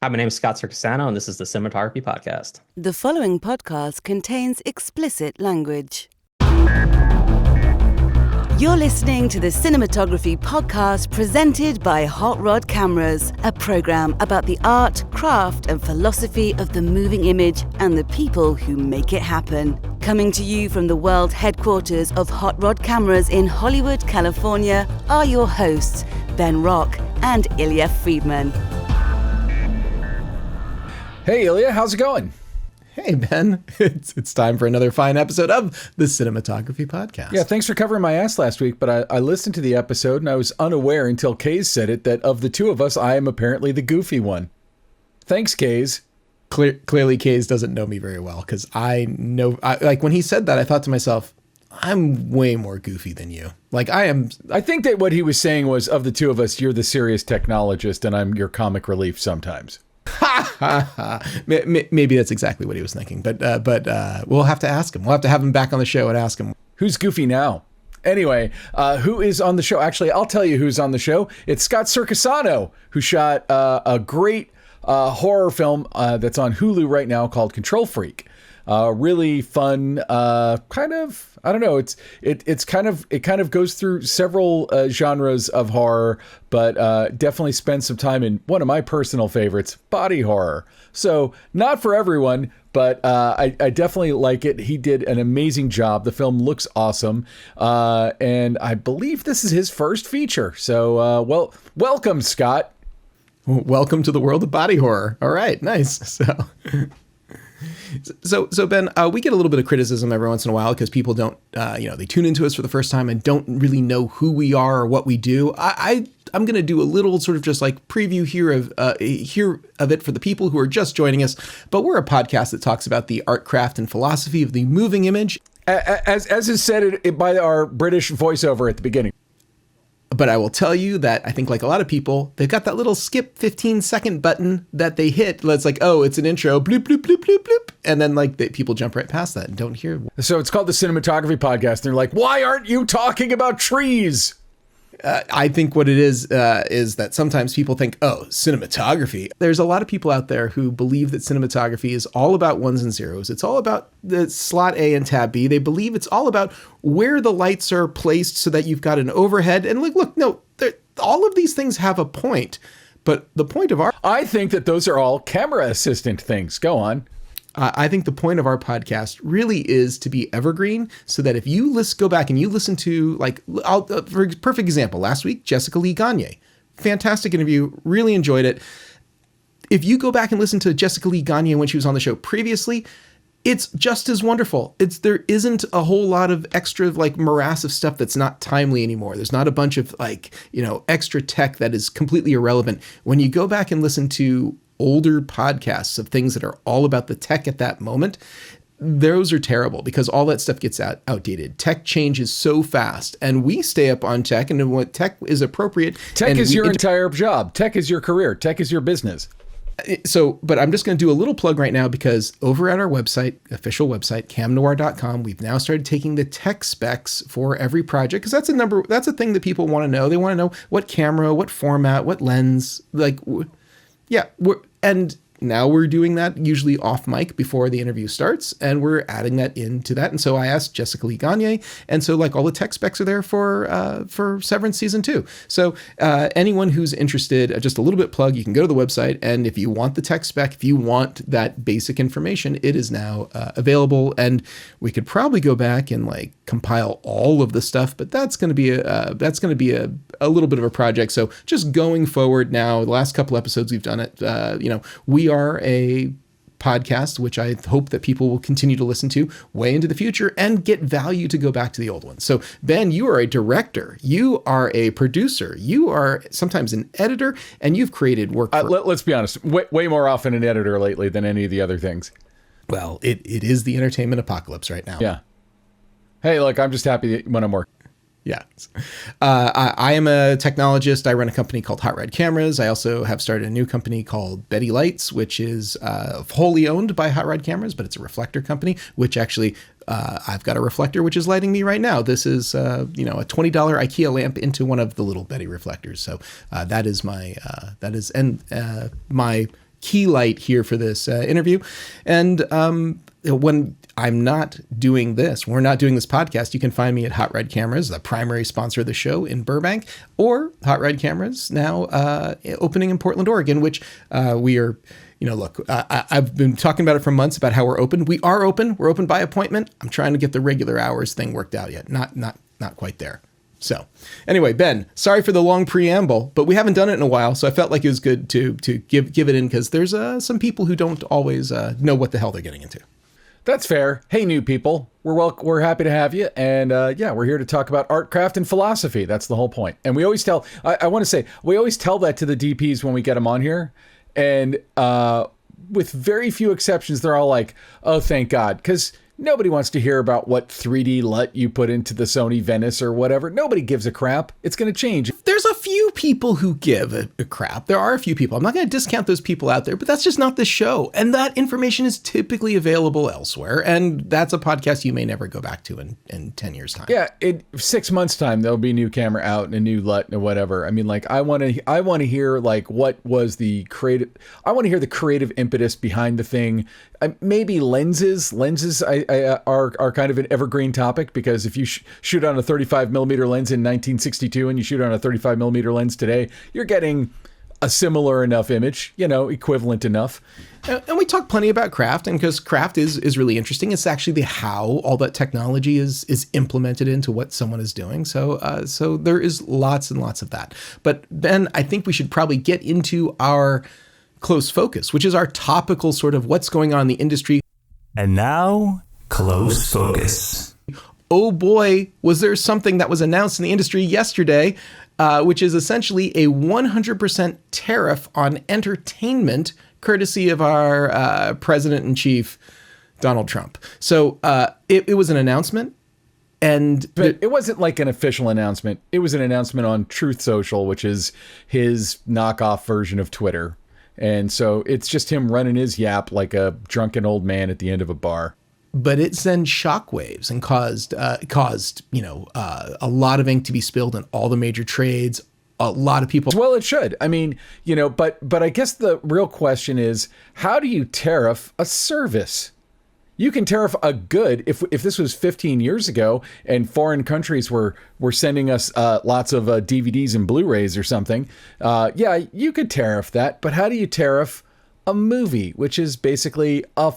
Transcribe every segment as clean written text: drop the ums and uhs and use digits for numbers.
Hi, my name is Scott Siracusano, and this is the Cinematography Podcast. The following podcast contains explicit language. You're listening to the Cinematography Podcast presented by Hot Rod Cameras, a program about the art, craft, and philosophy of the moving image and the people who make it happen. Coming to you from the world headquarters of Hot Rod Cameras in Hollywood, California, are your hosts, Ben Rock and Ilya Friedman. Hey, Ilya, how's it going? Hey, Ben. It's time for another fine episode of the Cinematography Podcast. Yeah, thanks for covering my ass last week, but I listened to the episode and I was unaware until Kays said it that of the two of us, I am apparently the goofy one. Thanks, Kays. Clearly, Kays doesn't know me very well because like when he said that, I thought to myself, I'm way more goofy than you. Like I am. I think that what he was saying was of the two of us, you're the serious technologist and I'm your comic relief sometimes. Maybe that's exactly what he was thinking, but we'll have to ask him. We'll have to have him back on the show and ask him. Who's goofy now? Anyway, who is on the show? Actually, I'll tell you who's on the show. It's Scott Siracusano, who shot a great horror film that's on Hulu right now called Control Freak. Really fun, kind of. I don't know. It kind of goes through several genres of horror, but definitely spends some time in one of my personal favorites, body horror. So not for everyone, but I definitely like it. He did an amazing job. The film looks awesome, and I believe this is his first feature. So welcome, Scott. Welcome to the world of body horror. All right, nice. So Ben, we get a little bit of criticism every once in a while because people don't, they tune into us for the first time and don't really know who we are or what we do. I'm going to do a little sort of just like preview here of it for the people who are just joining us. But we're a podcast that talks about the art, craft, and philosophy of the moving image. As is said by our British voiceover at the beginning. But I will tell you that I think like a lot of people, they've got that little skip 15-second button that they hit. It's like, oh, it's an intro, bloop, bloop, bloop, bloop, bloop. And then like people jump right past that and don't hear. So it's called the Cinematography Podcast. They're like, why aren't you talking about trees? I think what it is that sometimes people think, oh, cinematography. There's a lot of people out there who believe that cinematography is all about ones and zeros. It's all about the slot A and tab B. They believe it's all about where the lights are placed so that you've got an overhead. And look, no, all of these things have a point. But the point of I think that those are all camera assistant things. Go on. I think the point of our podcast really is to be evergreen so that if you go back and you listen to, for perfect example, last week, Jessica Lee Gagne, fantastic interview, really enjoyed it. If you go back and listen to Jessica Lee Gagne when she was on the show previously, it's just as wonderful. There isn't a whole lot of extra morass of stuff that's not timely anymore. There's not a bunch of extra tech that is completely irrelevant. When you go back and listen to older podcasts of things that are all about the tech at that moment, those are terrible because all that stuff gets outdated. Tech changes so fast and we stay up on tech and what tech is appropriate. Tech is your entire job. Tech is your career. Tech is your business. But I'm just going to do a little plug right now because over at our website, official website, camnoir.com, we've now started taking the tech specs for every project because that's a thing that people want to know. They want to know what camera, what format, what lens, and now we're doing that usually off mic before the interview starts, and we're adding that into that. And so I asked Jessica Lee Gagne, and so all the tech specs are there for Severance Season 2. So anyone who's interested, just a little bit plug, you can go to the website, and if you want the tech spec, if you want that basic information, it is now available. And we could probably go back and compile all of the stuff, but that's going to be a little bit of a project. So just going forward now, the last couple episodes we've done it, we are a podcast, which I hope that people will continue to listen to way into the future and get value to go back to the old ones. So Ben, you are a director, you are a producer, you are sometimes an editor, and you've created work. Let's be honest, way more often an editor lately than any of the other things. Well, it is the entertainment apocalypse right now. Yeah. Hey, look, I'm just happy when I'm working. Yeah. I am a technologist. I run a company called Hot Rod Cameras. I also have started a new company called Betty Lights, which is wholly owned by Hot Rod Cameras, but it's a reflector company, which actually I've got a reflector which is lighting me right now. This is a $20 IKEA lamp into one of the little Betty reflectors. So that is my key light here for this interview. And when I'm not doing this, we're not doing this podcast, you can find me at Hot Rod Cameras, the primary sponsor of the show in Burbank, or Hot Rod Cameras now opening in Portland, Oregon, which we are, look, I've been talking about it for months about how we're open. We are open. We're open by appointment. I'm trying to get the regular hours thing worked out yet. Not quite there. So anyway, Ben, sorry for the long preamble, but we haven't done it in a while. So I felt like it was good to give it in, because there's some people who don't always know what the hell they're getting into. That's fair. Hey, new people, we're happy to have you. And we're here to talk about art, craft, and philosophy. That's the whole point. And we always tell, I want to say, we always tell that to the DPs when we get them on here. And with very few exceptions, they're all like, oh, thank God. Because nobody wants to hear about what 3D LUT you put into the Sony Venice or whatever. Nobody gives a crap. It's going to change. There's a few people who give a crap. There are a few people. I'm not going to discount those people out there, but that's just not the show. And that information is typically available elsewhere. And that's a podcast you may never go back to in 10 years' time. Yeah, in 6 months' time, there'll be a new camera out and a new LUT and whatever. I mean, like, I want to hear, like, what was the creative... I want to hear the creative impetus behind the thing. Maybe lenses are kind of an evergreen topic, because if you shoot on a 35 millimeter lens in 1962 and you shoot on a 35 millimeter lens today, you're getting a similar enough image, equivalent enough. And we talk plenty about craft, and because craft is really interesting. It's actually the how all that technology is implemented into what someone is doing. So there is lots and lots of that. But Ben, I think we should probably get into our close focus, which is our topical sort of what's going on in the industry. And now, close focus. Oh boy, was there something that was announced in the industry yesterday, which is essentially a 100% tariff on entertainment, courtesy of our president-in-chief, Donald Trump. So it was an announcement. But it wasn't like an official announcement. It was an announcement on Truth Social, which is his knockoff version of Twitter. And so it's just him running his yap like a drunken old man at the end of a bar. But it sent shockwaves and caused a lot of ink to be spilled in all the major trades. A lot of people. Well, it should. I mean, but I guess the real question is, how do you tariff a service? You can tariff a good. If this was 15 years ago and foreign countries were sending us lots of DVDs and Blu-rays or something, you could tariff that. But how do you tariff a movie, which is basically a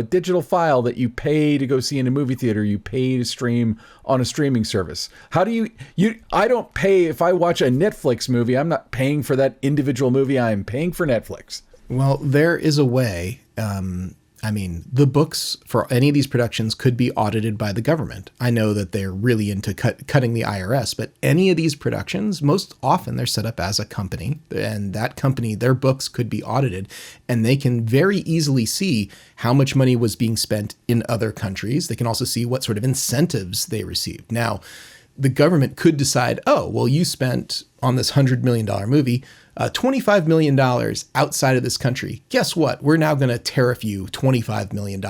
digital file that you pay to go see in a movie theater, you pay to stream on a streaming service? How do you I don't pay if I watch a Netflix movie. I'm not paying for that individual movie. I'm paying for Netflix. Well, there is a way. The books for any of these productions could be audited by the government. I know that they're really into cutting the IRS, but any of these productions, most often they're set up as a company, and that company, their books could be audited, and they can very easily see how much money was being spent in other countries. They can also see what sort of incentives they received. Now, the government could decide, oh, well, you spent on this $100 million movie $25 million outside of this country. Guess what? We're now going to tariff you $25 million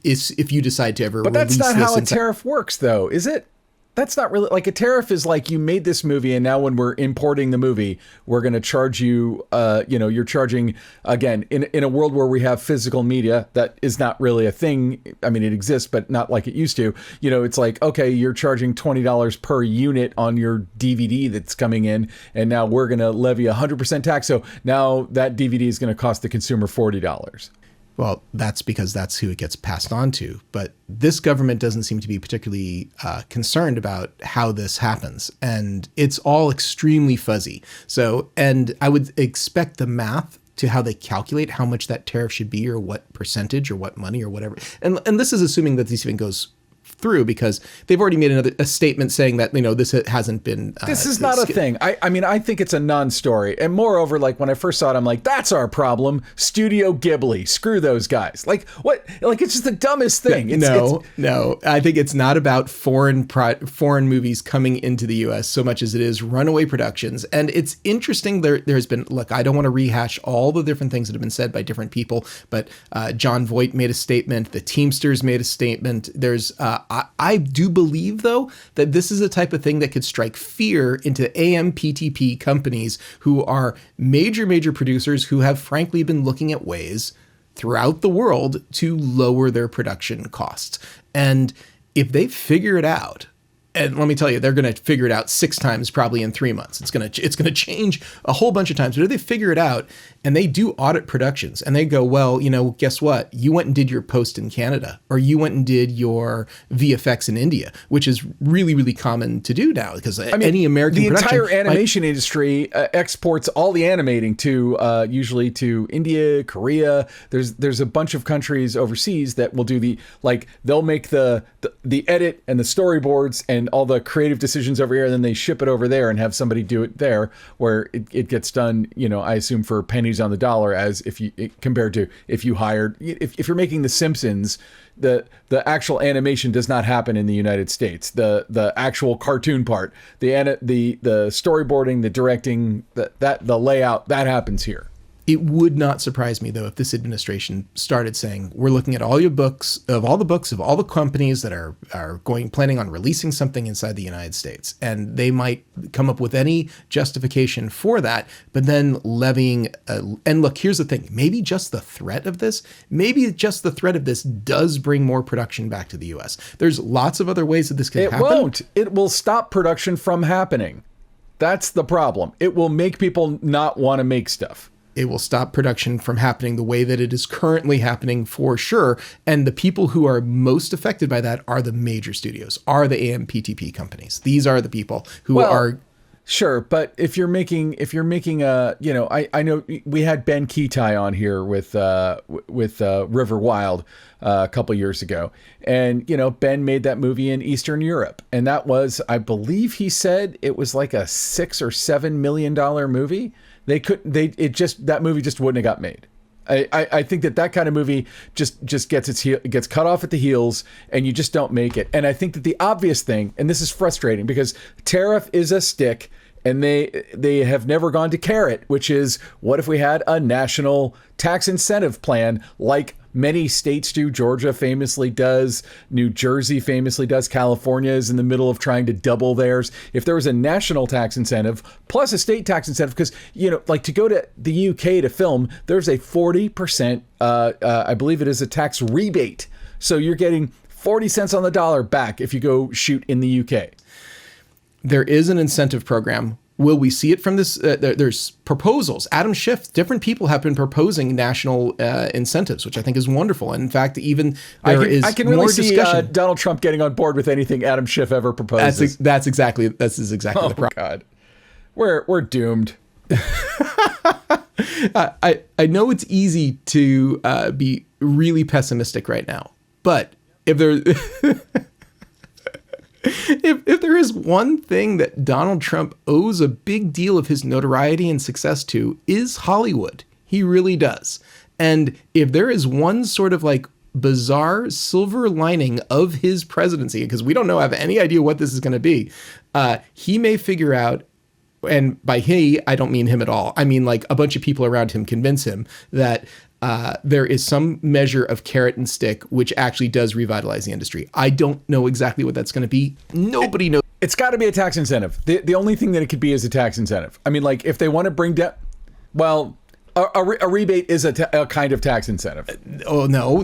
if you decide to ever release this. But that's not how a tariff works, though, is it? That's not really like a tariff. Is like you made this movie, and now when we're importing the movie, we're going to charge you. You're charging again in a world where we have physical media that is not really a thing. I mean, it exists, but not like it used to. It's like, okay, you're charging $20 per unit on your DVD that's coming in, and now we're going to levy 100% tax. So now that DVD is going to cost the consumer $40. Well, that's because that's who it gets passed on to. But this government doesn't seem to be particularly concerned about how this happens. And it's all extremely fuzzy. So, and I would expect the math to how they calculate how much that tariff should be, or what percentage or what money or whatever. And this is assuming that this even goes through, because they've already made a statement saying that, this hasn't been. This is not a thing. I mean, I think it's a non-story. And moreover, like when I first saw it, I'm like, that's our problem. Studio Ghibli. Screw those guys. Like what? Like it's just the dumbest thing. No. I think it's not about foreign movies coming into the U.S. so much as it is runaway productions. And it's interesting. There's been, look, I don't want to rehash all the different things that have been said by different people, but John Voight made a statement. The Teamsters made a statement. There's I do believe, though, that this is a type of thing that could strike fear into AMPTP companies who are major producers who have frankly been looking at ways throughout the world to lower their production costs. And if they figure it out, and let me tell you, they're going to figure it out 6 times probably in 3 months. It's going to change a whole bunch of times. But if they figure it out and they do audit productions and they go, well, guess what? You went and did your post in Canada, or you went and did your VFX in India, which is really common to do now because any American the production, entire animation industry exports all the animating to usually to India, Korea. There's a bunch of countries overseas that will do they'll make the edit and the storyboards and all the creative decisions over here, and then they ship it over there and have somebody do it there, where it gets done, I assume for pennies on the dollar, as compared to if you hired, if you're making The Simpsons, the actual animation does not happen in the United States. The actual cartoon part, the storyboarding, the directing, the layout, that happens here. It would not surprise me, though, if this administration started saying, we're looking at all the books of all the companies that are planning on releasing something inside the United States. And they might come up with any justification for that, but then levying, and look, here's the thing, maybe just the threat of this does bring more production back to the US. There's lots of other ways that this can happen. It won't. It will stop production from happening. That's the problem. It will make people not want to make stuff. It will stop production from happening the way that it is currently happening, for sure. And the people who are most affected by that are the major studios, are the AMPTP companies. These are the people who are... Sure, but if you're making I know we had Ben Ketai on here with River Wild a couple years ago, and Ben made that movie in Eastern Europe, and that was, I believe he said it was like a $6 or $7 million movie. That movie just wouldn't have got made. I think that kind of movie just gets cut off at the heels, and you just don't make it. And I think that the obvious thing, and this is frustrating because tariff is a stick, and they have never gone to carrot, which is, what if we had a national tax incentive plan like many states do? Georgia famously does. New Jersey famously does. California is in the middle of trying to double theirs. If there was a national tax incentive plus a state tax incentive, because, to go to the UK to film, there's a 40%, I believe it is a tax rebate. So you're getting 40 cents on the dollar back if you go shoot in the UK. There is an incentive program. Will we see it from this? There's proposals. Adam Schiff, different people have been proposing national incentives, which I think is wonderful. And in fact, even I can really more see discussion. Donald Trump getting on board with anything Adam Schiff ever proposes. That's exactly the problem. God, we're doomed. I know it's easy to be really pessimistic right now, but if there if there is one thing that Donald Trump owes a big deal of his notoriety and success to, is Hollywood. He really does. And if there is one sort of bizarre silver lining of his presidency, because we don't have any idea what this is going to be, he may figure out, and by he, I don't mean him at all. I mean a bunch of people around him convince him that there is some measure of carrot and stick, which actually does revitalize the industry. I don't know exactly what that's going to be. Nobody knows. It's got to be a tax incentive. The only thing that it could be is a tax incentive. I mean, if they want to bring down, a rebate is a kind of tax incentive. Oh no!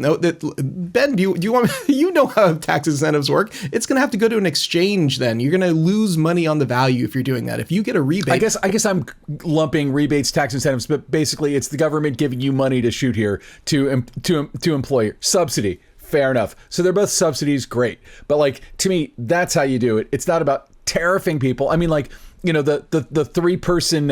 Ben, do you want? You know how tax incentives work. It's going to have to go to an exchange. Then you're going to lose money on the value if you're doing that. If you get a rebate, I guess I'm lumping rebates, tax incentives, but basically it's the government giving you money to shoot here to employ subsidy. Fair enough. So they're both subsidies, great. But to me, that's how you do it. It's not about tariffing people. I mean, the 3-person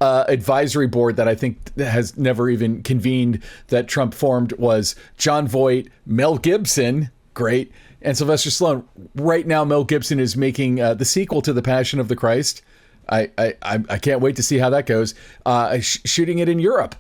advisory board that I think has never even convened that Trump formed was John Voight, Mel Gibson, great, and Sylvester Stallone. Right now, Mel Gibson is making the sequel to The Passion of the Christ. I can't wait to see how that goes. Shooting it in Europe.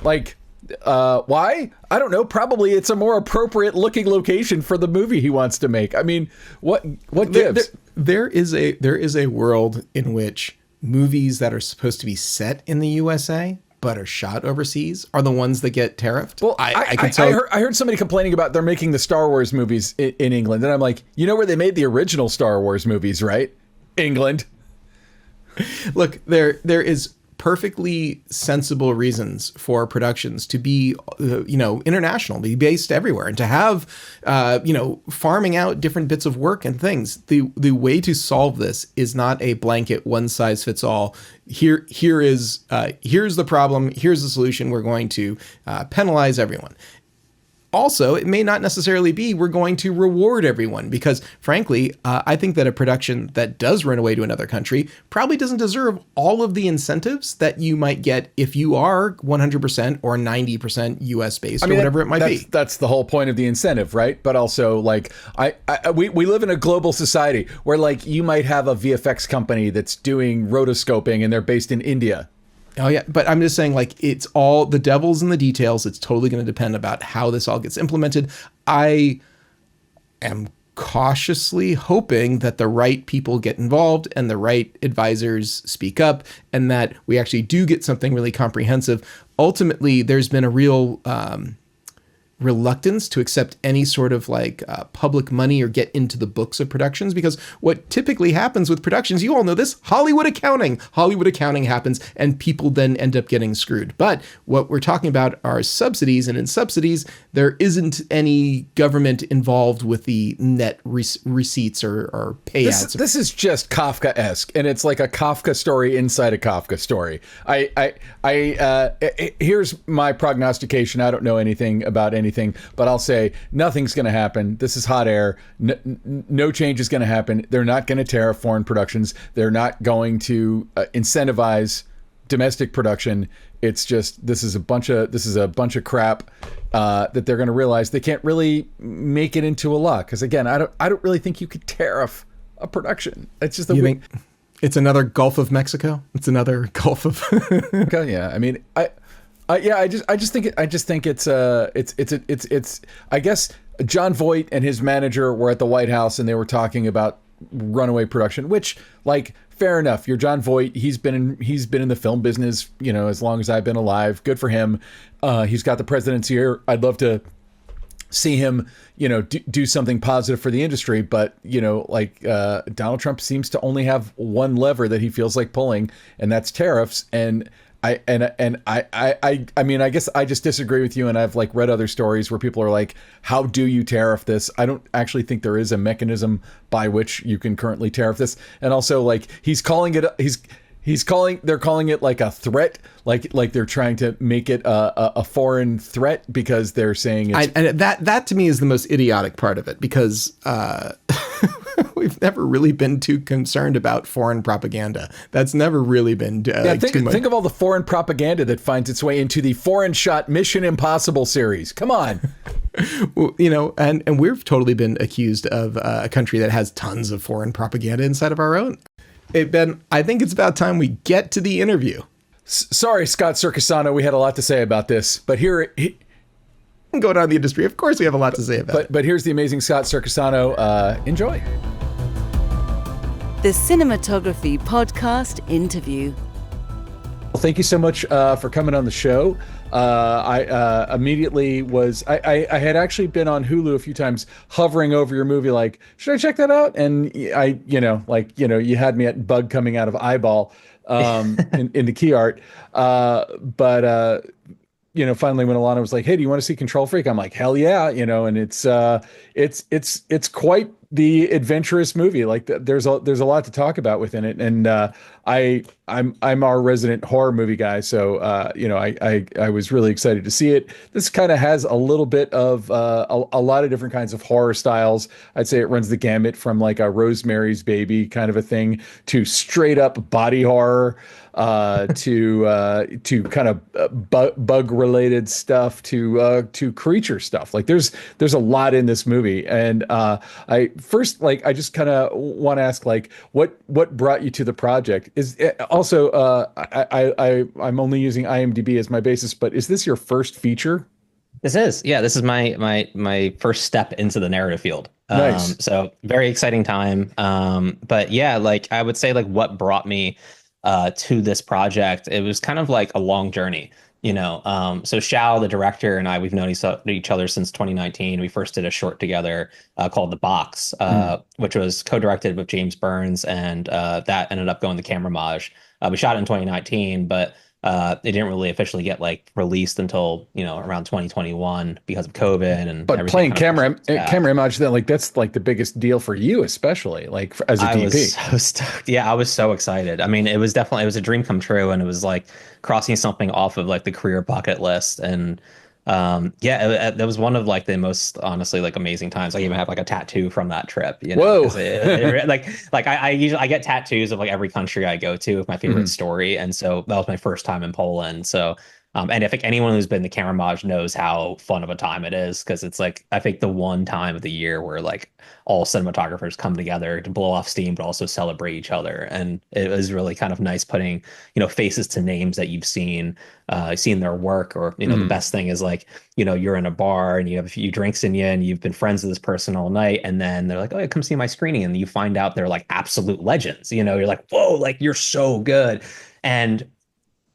Why? I don't know. Probably it's a more appropriate looking location for the movie he wants to make. I mean, what gives? There is a world in which movies that are supposed to be set in the USA but are shot overseas are the ones that get tariffed. Well, I heard somebody complaining about they're making the Star Wars movies in England, and I'm like, you know where they made the original Star Wars movies, right? England. Look, there is perfectly sensible reasons for productions to be, international, be based everywhere, and to have, farming out different bits of work and things. The way to solve this is not a blanket one size fits all. Here's the problem. Here's the solution. We're going to penalize everyone. Also, it may not necessarily be we're going to reward everyone, because frankly, I think that a production that does run away to another country probably doesn't deserve all of the incentives that you might get if you are 100% or 90% US based, or whatever it might be. That's the whole point of the incentive, right? But also, like, we live in a global society where, like, you might have a VFX company that's doing rotoscoping and they're based in India. Oh, yeah. But I'm just saying, like, it's all the devil's in the details. It's totally going to depend about how this all gets implemented. I am cautiously hoping that the right people get involved and the right advisors speak up, and that we actually do get something really comprehensive. Ultimately, there's been a real reluctance to accept any sort of public money or get into the books of productions, because what typically happens with productions, you all know this, Hollywood accounting happens, and people then end up getting screwed. But what we're talking about are subsidies, and in subsidies there isn't any government involved with the net receipts or payouts. This is just Kafka-esque, and it's like a Kafka story inside a Kafka story. Here's my prognostication. I don't know anything about anything, but I'll say nothing's going to happen. This is hot air. No change is going to happen. They're not going to tariff foreign productions. They're not going to incentivize domestic production. It's just this is a bunch of crap that they're going to realize they can't really make it into a law. Because again, I don't really think you could tariff a production. It's just think it's another Gulf of Mexico. It's another Gulf of. Okay, yeah. I mean, I just think it's I guess John Voight and his manager were at the White House and they were talking about runaway production, which, like, fair enough. You're John Voight. He's been in the film business, as long as I've been alive. Good for him. He's got the presidency here. I'd love to see him, do something positive for the industry. But, Donald Trump seems to only have one lever that he feels like pulling, and that's tariffs. And I mean, I guess I just disagree with you. And I've read other stories where people are like, how do you tariff this? I don't actually think there is a mechanism by which you can currently tariff this. And also, they're calling it like a threat, like they're trying to make it a foreign threat because they're saying it's... And that to me is the most idiotic part of it, because we've never really been too concerned about foreign propaganda. That's never really been too much. Think of all the foreign propaganda that finds its way into the foreign shot Mission Impossible series. Come on. Well, and we've totally been accused of a country that has tons of foreign propaganda inside of our own. Ben, I think it's about time we get to the interview. Sorry, Scott Siracusano, we had a lot to say about this, but here... Going on the industry, of course we have a lot to say about it. But here's the amazing Scott Siracusano. Enjoy. The Cinematography Podcast Interview. Well, thank you so much for coming on the show. I immediately was... I had actually been on Hulu a few times, hovering over your movie, like, should I check that out? And you had me at bug coming out of eyeball in the key art. But finally when Alana was like, hey, do you want to see Control Freak? I'm like, hell yeah. And it's quite the adventurous movie. Like there's a lot to talk about within it. And I'm our resident horror movie guy. So, I was really excited to see it. This kind of has a little bit of a lot of different kinds of horror styles. I'd say it runs the gamut from like a Rosemary's Baby kind of a thing to straight up body horror, to kind of bug related stuff, to creature stuff. Like there's a lot in this movie. And I just kind of want to ask, like, what brought you to the project? Is also I'm only using IMDb as my basis, but is this your first feature? This is my first step into the narrative field. Nice. So very exciting time. But yeah, like I would say, like what brought me to this project, it was kind of like a long journey. So Shal, the director, and I, we've known each other since 2019. We first did a short together called The Box, which was co-directed with James Burns, and that ended up going to Cameraimage. We shot it in 2019, but it didn't really officially get like released until around 2021 because of COVID and But everything playing kind of pushed back. camera image, then like that's like the biggest deal for you, especially like as a I was DP. so stoked. Yeah, I was so excited. I mean, it was a dream come true, and it was like crossing something off of like the career bucket list. And yeah, that was one of like the most honestly like amazing times. I even have like a tattoo from that trip, Whoa. because like I usually I get tattoos of like every country I go to with my favorite Mhm. story, and so that was my first time in Poland. So and I think anyone who's been to Cameraimage knows how fun of a time it is, because it's like I think the one time of the year where like all cinematographers come together to blow off steam, but also celebrate each other. And it was really kind of nice putting, faces to names that you've seen their work. Or, the Mhm. best thing is like, you're in a bar and you have a few drinks in you and you've been friends with this person all night. And then they're like, oh, yeah, come see my screening. And you find out they're like absolute legends. You're like, whoa, like you're so good. And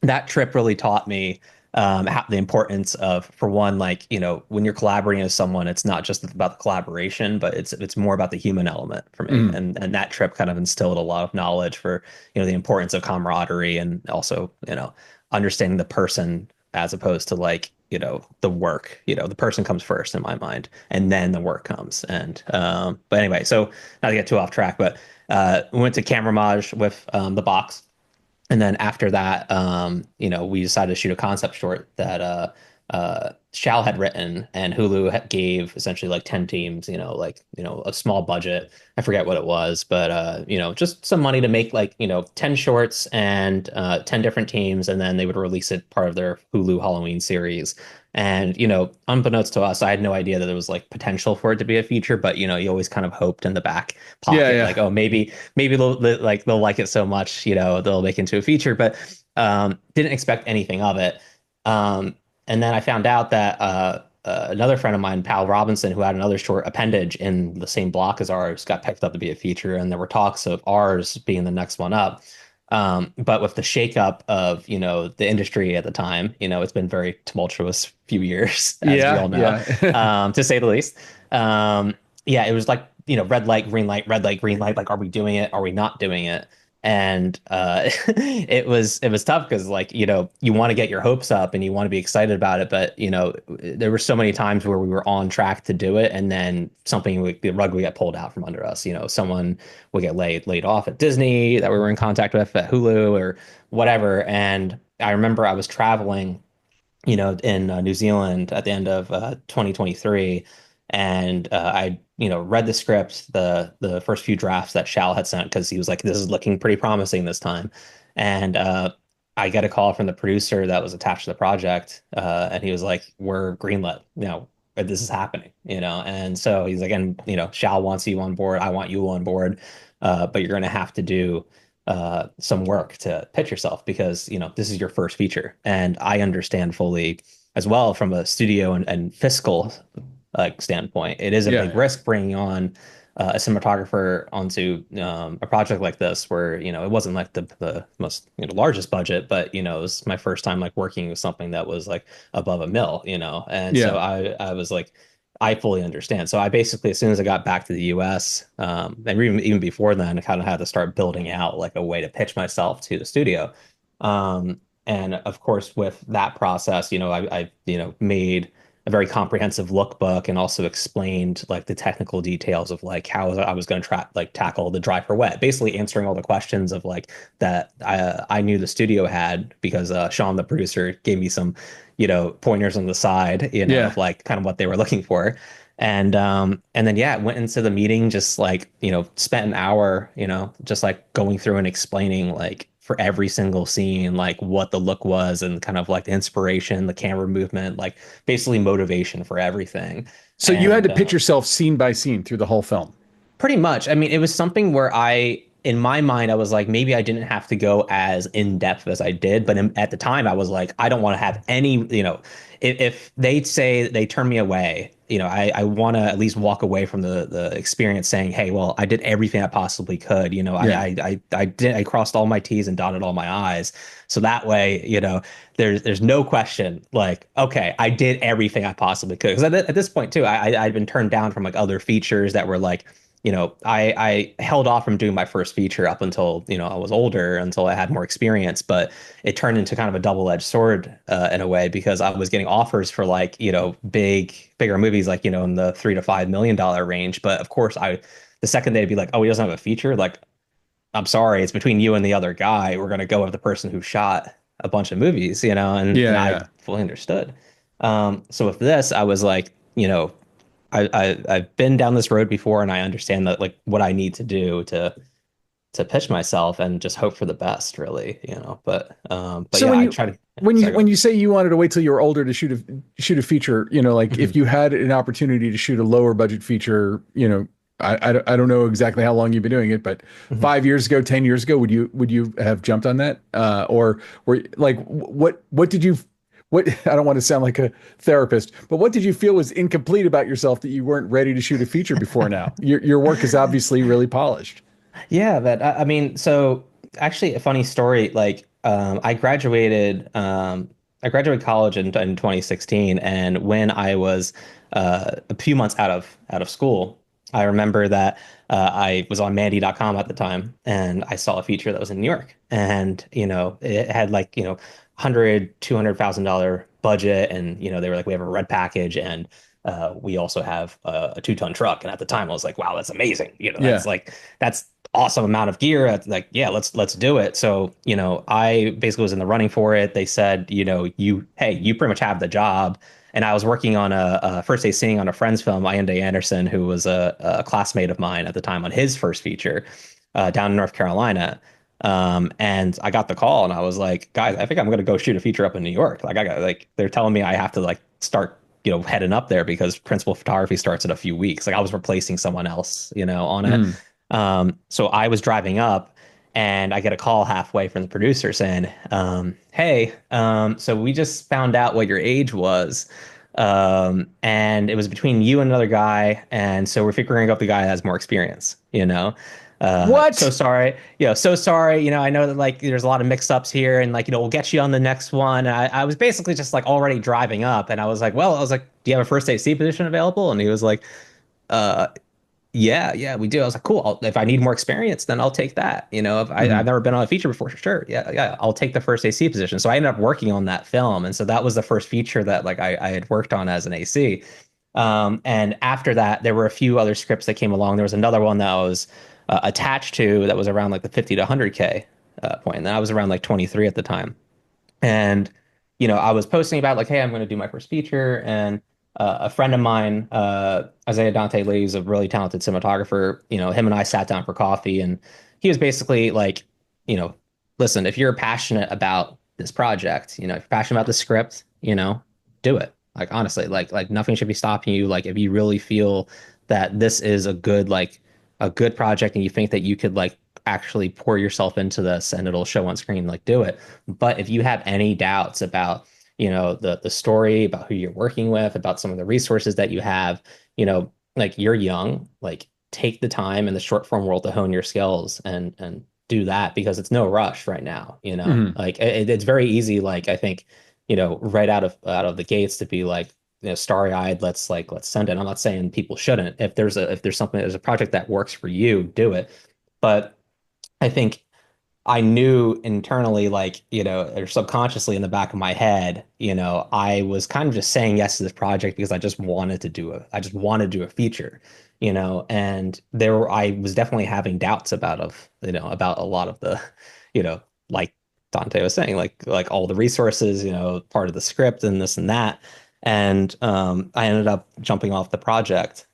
that trip really taught me how, the importance of, for one, like, when you're collaborating with someone, it's not just about the collaboration, but it's more about the human element for me. Mhm. And that trip kind of instilled a lot of knowledge for, the importance of camaraderie, and also, understanding the person as opposed to like, the work. The person comes first in my mind, and then the work comes. And but anyway, so not to get too off track, but we went to Cameraimage with the box. And then after that, we decided to shoot a concept short that Shal had written, and Hulu gave essentially like 10 teams, like, a small budget. I forget what it was, but just some money to make like, 10 shorts and 10 different teams, and then they would release it part of their Hulu Halloween series. And, unbeknownst to us, I had no idea that there was like potential for it to be a feature, but you always kind of hoped in the back Yeah, pocket, yeah. like, oh, maybe they'll like it so much, they'll make it into a feature, but didn't expect anything of it. And then I found out that another friend of mine, Pal Robinson, who had another short appendage in the same block as ours, got picked up to be a feature, and there were talks of ours being the next one up. But with the shakeup of, the industry at the time, it's been very tumultuous few years, as we Yeah, all know, yeah. to say the least. Yeah, it was like, red light, green light, red light, green light. Like, are we doing it? Are we not doing it? And it was tough because, like, you want to get your hopes up and you want to be excited about it, but there were so many times where we were on track to do it, and then the rug would get pulled out from under us. Someone would get laid off at Disney that we were in contact with, at Hulu or whatever. And I remember I was traveling, in New Zealand at the end of 2023. And I, read the script, the first few drafts that Shal had sent, because he was like, this is looking pretty promising this time. And I get a call from the producer that was attached to the project. And he was like, we're greenlit, this is happening, And so he's like, and, Shal wants you on board. I want you on board. But you're going to have to do some work to pitch yourself, because this is your first feature, and I understand fully as well from a studio and fiscal standpoint. It is a Yeah, big yeah. risk bringing on a cinematographer onto a project like this, where it wasn't like the most largest budget, but it was my first time like working with something that was like above a mill, and so Yeah. I was like, I fully understand. So I basically, as soon as I got back to the US, and even before then, I kind of had to start building out like a way to pitch myself to the studio. And of course, with that process, I made a very comprehensive lookbook, and also explained like the technical details of like how I was going to tackle the dry for wet, basically answering all the questions of like that I knew the studio had, because Sean, the producer, gave me some pointers on the side, Yeah. of like kind of what they were looking for. And then yeah, went into the meeting, just like, spent an hour, just like going through and explaining like for every single scene, like what the look was, and kind of like the inspiration, the camera movement, like basically motivation for everything. So you had to And pitch yourself scene by scene through the whole film. pretty much. I mean, it was something where in my mind, I was like, maybe I didn't have to go as in depth as I did, but at the time, I was like, I don't want to have any, if they say they turn me away, I want to at least walk away from the experience saying, hey, well, I did everything I possibly could. Yeah. I crossed all my T's and dotted all my I's. So that way, there's no question, like, okay, I did everything I possibly could. Because at this point too, I'd been turned down from like other features that were like, I held off from doing my first feature up until, I was older, until I had more experience. But it turned into kind of a double-edged sword in a way, because I was getting offers for like, bigger movies, like, in the $3 to $5 million range. But of course, the second they'd be like, oh, he doesn't have a feature. Like, I'm sorry, it's between you and the other guy. We're going to go with the person who shot a bunch of movies, and Yeah, I yeah. fully understood. So with this, I was like, I've been down this road before, and I understand that, like, what I need to do to pitch myself and just hope for the best, really, but So yeah, when I you try to. when you Sorry, go when you say you wanted to wait till you were older to shoot a feature, like if ahead. you had an opportunity to shoot a lower budget feature, I don't know exactly how long you've been doing it, but Mhm. 5 years ago, 10 years ago, would you have jumped on that? Or were like what did you what I don't want to sound like a therapist, but what did you feel was incomplete about yourself that you weren't ready to shoot a feature before now? Your work is obviously really polished. Yeah, but I mean, so actually, a funny story. Like, I graduated college in 2016, and when I was a few months out of school, I remember that I was on Mandy.com at the time, and I saw a feature that was in New York, and it had like 100, $200,000 budget, and they were like, we have a red package, and we also have a 2-ton truck. And at the time, I was like, wow, that's amazing. Yeah. That's awesome amount of gear. Like, yeah, let's do it. So, I basically was in the running for it. They said, you pretty much have the job. And I was working on a first day seeing on a friend's film, Ian Anderson, who was a classmate of mine at the time, on his first feature down in North Carolina. And I got the call, and I was like, guys, I think I'm going to go shoot a feature up in New York. Like, they're telling me I have to like start, heading up there because principal photography starts in a few weeks. Like, I was replacing someone else, on it. Mm. So I was driving up, and I get a call halfway from the producer saying, hey, so we just found out what your age was. And it was between you and another guy. And so we're figuring out the guy that has more experience. So What? sorry. So sorry. I know that like there's a lot of mix ups here, and like, we'll get you on the next one. I was basically just like already driving up, and I was like, do you have a first AC position available? And he was like, uh, yeah, yeah, we do. I was like, cool. If I need more experience, then I'll take that. If I've Mhm. never been on a feature before, sure. Yeah, yeah, I'll take the first AC position. So I ended up working on that film. And so that was the first feature that like I had worked on as an AC. And after that, there were a few other scripts that came along. There was another one that I was attached to that was around like the 50 to 100K point. And I was around like 23 at the time. And, I was posting about like, hey, I'm going to do my first feature. And a friend of mine, Isaiah Dante Lee, is a really talented cinematographer. Him and I sat down for coffee, and he was basically like, you know, listen, if you're passionate about this project, if you're passionate about the script, do it. Like, honestly, like nothing should be stopping you. Like, if you really feel that this is a good project, and you think that you could like actually pour yourself into this and it'll show on screen, like, do it. But if you have any doubts about, the story, about who you're working with, about some of the resources that you have, like, you're young, like, take the time in the short form world to hone your skills and do that, because it's no rush right now, Mhm. like it's very easy, like, I think, right out of the gates to be like, starry-eyed, let's send it. I'm not saying people shouldn't. If there's a project that works for you, do it. But I think I knew internally, like, or subconsciously in the back of my head, I was kind of just saying yes to this project because I just wanted to do a feature, and I was definitely having doubts about a lot of the, like Dante was saying, like all the resources, part of the script and this and that. And I ended up jumping off the project.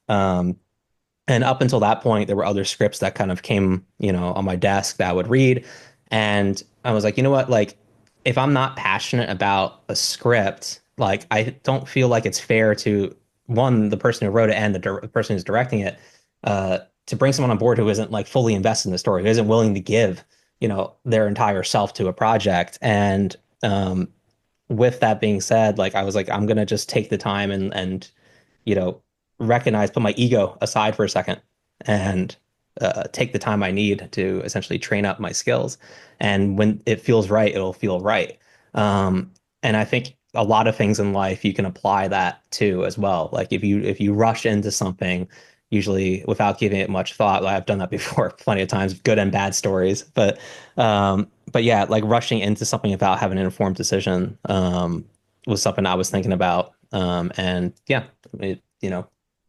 And up until that point, there were other scripts that kind of came, on my desk that I would read. And I was like, you know what? Like, if I'm not passionate about a script, like, I don't feel like it's fair to, one, the person who wrote it and the person who's directing it, to bring someone on board who isn't like fully invested in the story, who isn't willing to give, their entire self to a project. And with that being said, like, I was like, I'm gonna just take the time and recognize, put my ego aside for a second and take the time I need to essentially train up my skills. And when it feels right, it'll feel right. And I think a lot of things in life you can apply that to as well. Like if you rush into something, usually without giving it much thought, like I've done that before plenty of times, good and bad stories. But yeah, like rushing into something without having an informed decision was something I was thinking about. And yeah,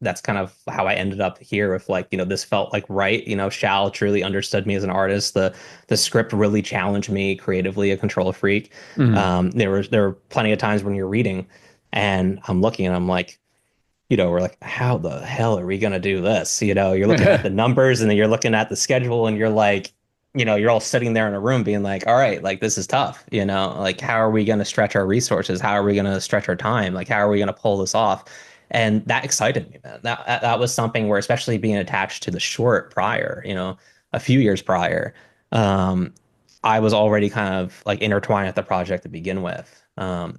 that's kind of how I ended up here with like, this felt like right. Shal truly understood me as an artist. The script really challenged me creatively, a control freak. Mhm. There were plenty of times when you're reading and I'm looking and I'm like, we're like, how the hell are we gonna do this? You're looking at the numbers and then you're looking at the schedule and you're like, you're all sitting there in a room being like, all right, like this is tough, like how are we gonna stretch our resources? How are we gonna stretch our time? Like how are we gonna pull this off? And that excited me, man. That was something where, especially being attached to the short prior, a few years prior, um, I was already kind of like intertwined with the project to begin with.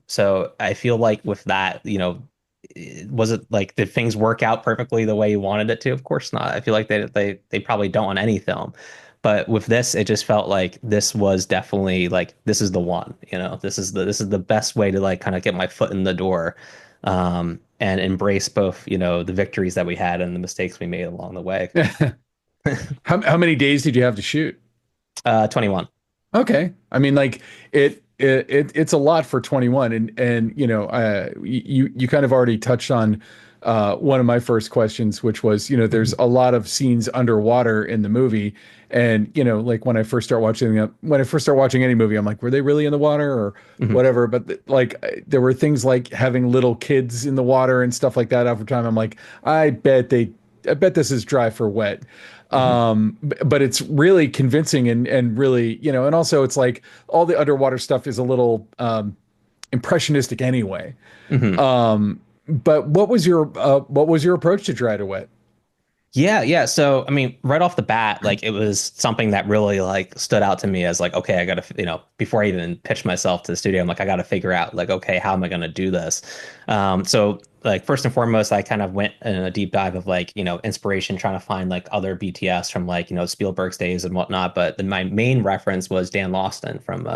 So I feel like with that, was it like did things work out perfectly the way you wanted it to? Of course not. I feel like they probably don't on any film. But with this, it just felt like this was definitely like this is the one, this is the best way to like kind of get my foot in the door, and embrace both, the victories that we had and the mistakes we made along the way. How many days did you have to shoot? 21. Okay. I mean, like it's a lot for 21, and you kind of already touched on one of my first questions, which was, there's a lot of scenes underwater in the movie, and like when I first start watching any movie, I'm like, were they really in the water or Mhm. whatever? But like there were things like having little kids in the water and stuff like that. Over time, I'm like, I bet this is dry for wet. Mhm. But it's really convincing and really, and also it's like all the underwater stuff is a little impressionistic anyway. Mhm. But what was your approach to dry to wet? Yeah, yeah. So, I mean, right off the bat, like it was something that really like stood out to me as like, okay, I gotta, before I even pitched myself to the studio, I'm like, I gotta figure out like, okay, how am I gonna do this? So like first and foremost, I kind of went in a deep dive of like, inspiration, trying to find like other BTS from like, Spielberg's days and whatnot. But then my main reference was Dan Lawson from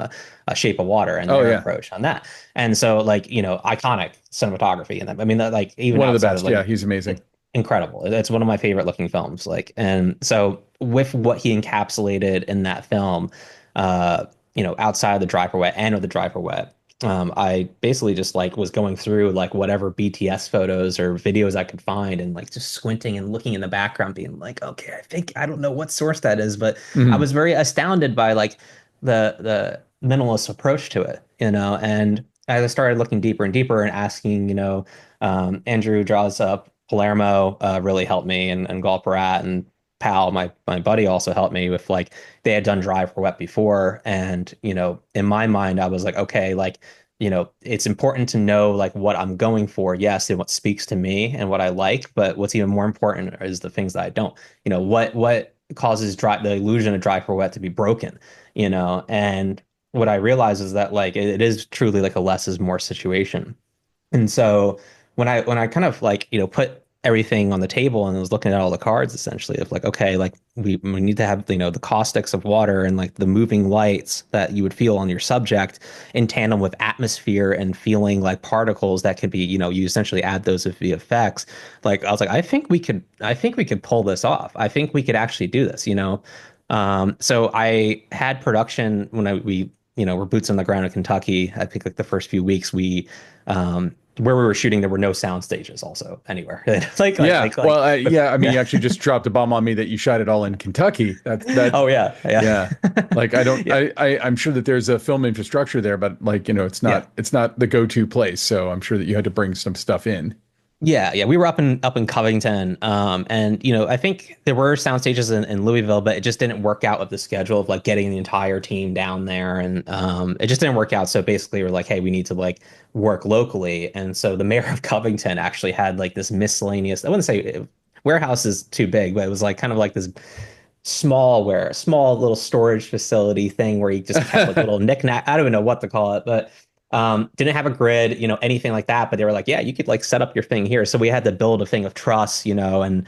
Shape of Water and Oh their yeah, approach on that. And so like, iconic cinematography in them. I mean, that like even one of the outside of best. like Yeah, he's amazing. incredible. It's one of my favorite looking films. Like, and so with what he encapsulated in that film, outside of the Dry for Wet and of the Dry for Wet, I basically just like was going through like whatever BTS photos or videos I could find and like just squinting and looking in the background, being like, okay, I don't know what source that is, but I Mhm. was very astounded by like the minimalist approach to it, and as I started looking deeper and deeper and asking, Andrew draws up Palermo really helped me, and Galparat and Pal, my buddy, also helped me with like they had done Dry for Wet before, and in my mind, I was like, okay, like it's important to know like what I'm going for, yes, and what speaks to me and what I like, but what's even more important is the things that I don't. What causes the illusion of Dry for Wet to be broken, and what I realize is that like it is truly like a less is more situation. And so when I kind of like, put everything on the table and was looking at all the cards essentially of like, okay, like we need to have, the caustics of water and like the moving lights that you would feel on your subject in tandem with atmosphere and feeling like particles that could be, you essentially add those of the effects. Like I was like, I think we could pull this off. I think we could actually do this. So I had production when we were boots on the ground in Kentucky. I think like the first few weeks where we were shooting, there were no sound stages also anywhere. Yeah. Well, yeah. I mean, yeah. you actually just dropped a bomb on me that you shot it all in Kentucky. Oh yeah, yeah, Yeah. Like I don't, yeah, I'm sure that there's a film infrastructure there, but like, yeah. it's not the go-to place. So I'm sure that you had to bring some stuff in. Yeah, yeah, we were up in Covington, and I think there were sound stages in Louisville, but it just didn't work out with the schedule of like getting the entire team down there, and it just didn't work out. So basically, we're like, hey, we need to like work locally, and so the mayor of Covington actually had like this miscellaneous. I wouldn't say warehouse is too big, but it was like kind of like this small little storage facility thing where he just kept like little knickknack. I don't even know what to call it, but Didn't have a grid, anything like that. But they were like, yeah, you could like set up your thing here. So we had to build a thing of trust, and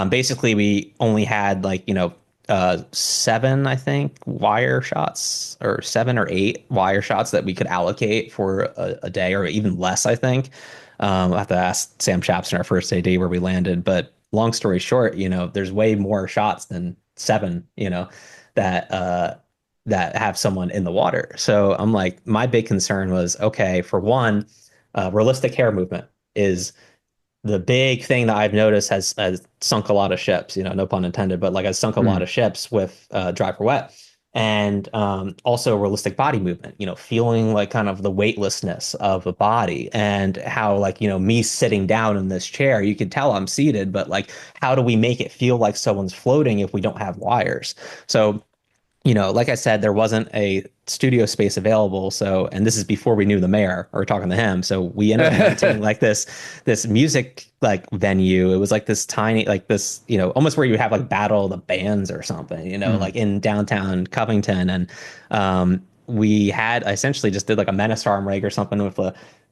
basically we only had like, seven, I think, wire shots or 7 or 8 wire shots that we could allocate for a day or even less, I think. I'll have to ask Sam Chapson, our first AD, where we landed. But long story short, there's way more shots than seven, that that have someone in the water. So I'm like, my big concern was, okay, for one, realistic hair movement is the big thing that I've noticed has sunk a lot of ships, no pun intended, but like has sunk a lot Mm. of ships with dry for wet. And also realistic body movement, feeling like kind of the weightlessness of a body and how like, me sitting down in this chair, you can tell I'm seated, but like, how do we make it feel like someone's floating if we don't have wires? So like I said, there wasn't a studio space available. So, and this is before we knew the mayor or talking to him. So we ended up renting like this music like venue. It was like this tiny, like this, almost where you have like Battle of the Bands or something, Mm. like in downtown Covington. And we had I essentially just did like a menace arm rig or something with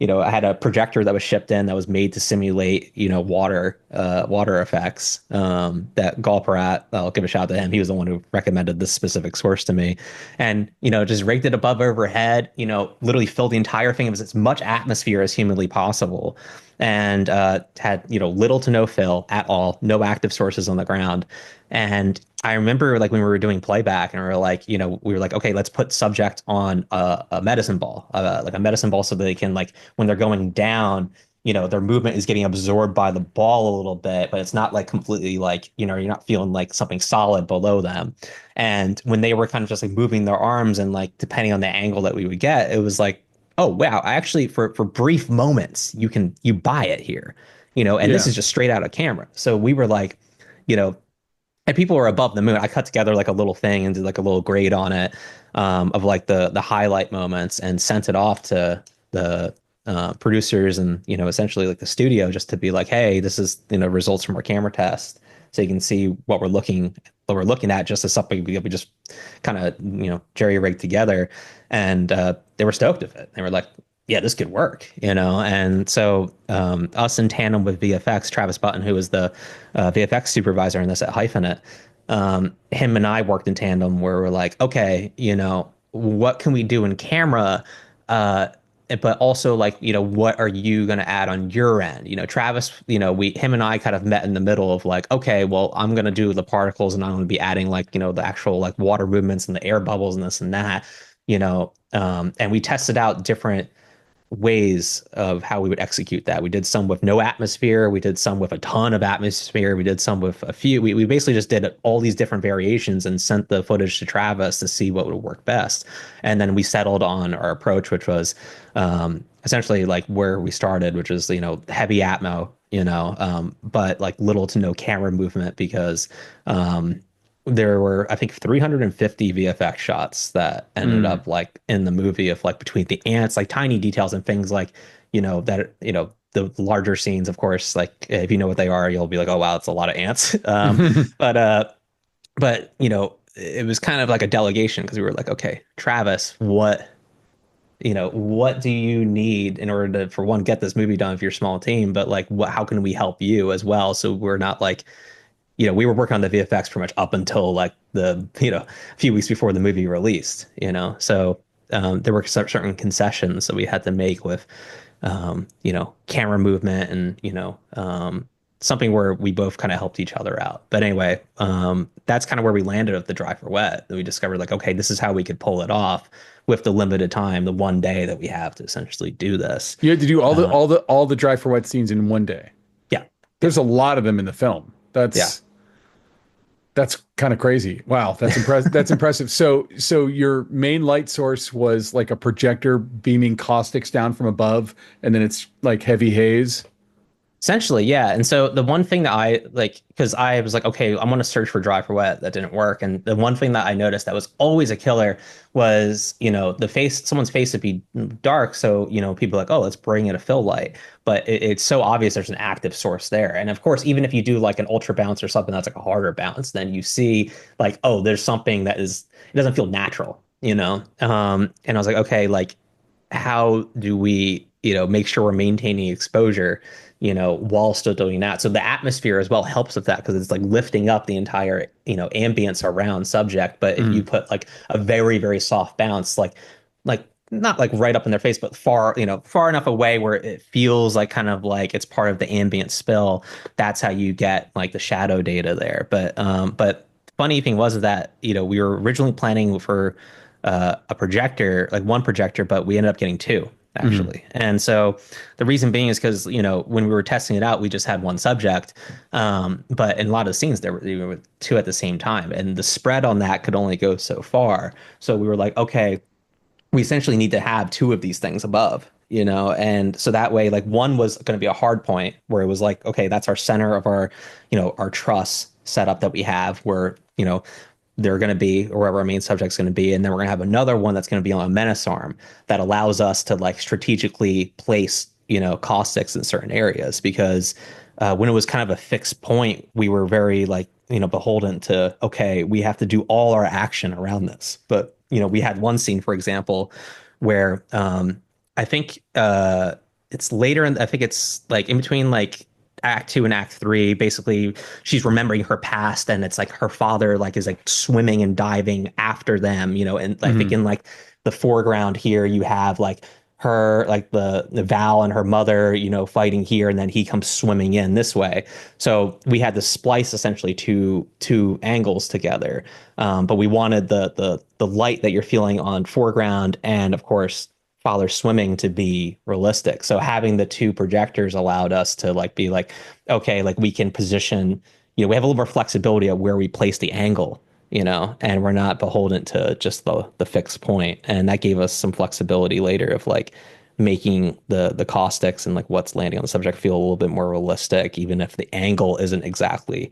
I had a projector that was shipped in that was made to simulate, water effects. That Galparat, I'll give a shout out to him. He was the one who recommended this specific source to me, and just rigged it above overhead. Literally filled the entire thing with as much atmosphere as humanly possible, and had little to no fill at all, no active sources on the ground. And I remember like when we were doing playback and we were like, we were like, okay, let's put subject on a medicine ball, like a medicine ball so they can like when they're going down, their movement is getting absorbed by the ball a little bit, but it's not like completely like, you're not feeling like something solid below them. And when they were kind of just like moving their arms and like depending on the angle that we would get, it was like, oh wow, actually for brief moments you buy it here, and this Yeah. is just straight out of camera. So we were like, you know, and people were above the moon. I cut together like a little thing and did like a little grade on it of like the highlight moments and sent it off to the producers and essentially like the studio just to be like, hey, this is results from our camera test, so you can see what we're looking at just as something we just kind of jerry rigged together, and they were stoked of it. They were like, yeah, this could work, And so us in tandem with VFX, Travis Button, who was the VFX supervisor in this at Hyphenate, him and I worked in tandem where we're like, okay, what can we do in camera? But also like, what are you going to add on your end? Travis, him and I kind of met in the middle of like, okay, well, I'm going to do the particles and I'm going to be adding like, the actual like water movements and the air bubbles and this and that, and we tested out different ways of how we would execute that. We did some with no atmosphere. We did some with a ton of atmosphere. We did some with a few. We basically just did all these different variations and sent the footage to Travis to see what would work best. And then we settled on our approach, which was essentially like where we started, which is, heavy atmo, but like little to no camera movement because there were, I think, 350 VFX shots that ended Mm. up like in the movie of like between the ants, like tiny details and things like, that, the larger scenes, of course, like if you know what they are, you'll be like, oh, wow, it's a lot of ants. But, it was kind of like a delegation because we were like, okay, Travis, what do you need in order to, for one, get this movie done if you're a small team, but like, how can we help you as well? So we're not like, we were working on the VFX pretty much up until like a few weeks before the movie released, So there were certain concessions that we had to make with, camera movement and, something where we both kind of helped each other out. But anyway, that's kind of where we landed with the dry for wet. We discovered like, okay, this is how we could pull it off with the limited time, the one day that we have to essentially do this. You had to do Uh, all the dry for wet scenes in one day. yeah, There's a lot of them in the film. yeah. That's kind of crazy. Wow, that's impressive. That's impressive. So your main light source was like a projector beaming caustics down from above, and then it's like heavy haze. Essentially, yeah. And so the one thing that I like, because I was like, okay, I'm going to search for dry for wet. That didn't work. And the one thing that I noticed that was always a killer was, someone's face would be dark. So, people are like, oh, let's bring in a fill light. But it's so obvious there's an active source there. And of course, even if you do like an ultra bounce or something that's like a harder bounce, then you see like, oh, there's something it doesn't feel natural, And I was like, okay, like, how do we, make sure we're maintaining exposure, while still doing that. So the atmosphere as well helps with that because it's like lifting up the entire, ambience around subject. But if you put like a very, very soft bounce, like not like right up in their face, but far, far enough away where it feels like kind of like it's part of the ambient spill, that's how you get like the shadow data there. But funny thing was that, we were originally planning for a projector, like one projector, but we ended up getting two Mm-hmm. actually. And so the reason being is because, when we were testing it out, we just had one subject. But in a lot of the scenes, there were two at the same time. And the spread on that could only go so far. So we were like, okay, we essentially need to have two of these things above, and so that way, like one was going to be a hard point where it was like, okay, that's our center of our, our truss setup that we have where, they're going to be, or wherever our main subject's going to be. And then we're going to have another one that's going to be on a menace arm that allows us to like strategically place, caustics in certain areas because when it was kind of a fixed point, we were very like, beholden to, okay, we have to do all our action around this. But, we had one scene, for example, where I think it's later I think it's like in between like act two and act three. Basically, she's remembering her past and it's like her father like is like swimming and diving after them, and I think Mm-hmm. in like the foreground here you have like her like the Val and her mother, fighting here, and then he comes swimming in this way. So we had to splice essentially two angles together. But we wanted the light that you're feeling on foreground and of course father swimming to be realistic. So having the two projectors allowed us to like be like, okay, like we can position, we have a little more flexibility of where we place the angle, and we're not beholden to just the fixed point. And that gave us some flexibility later of like making the caustics and like what's landing on the subject feel a little bit more realistic, even if the angle isn't exactly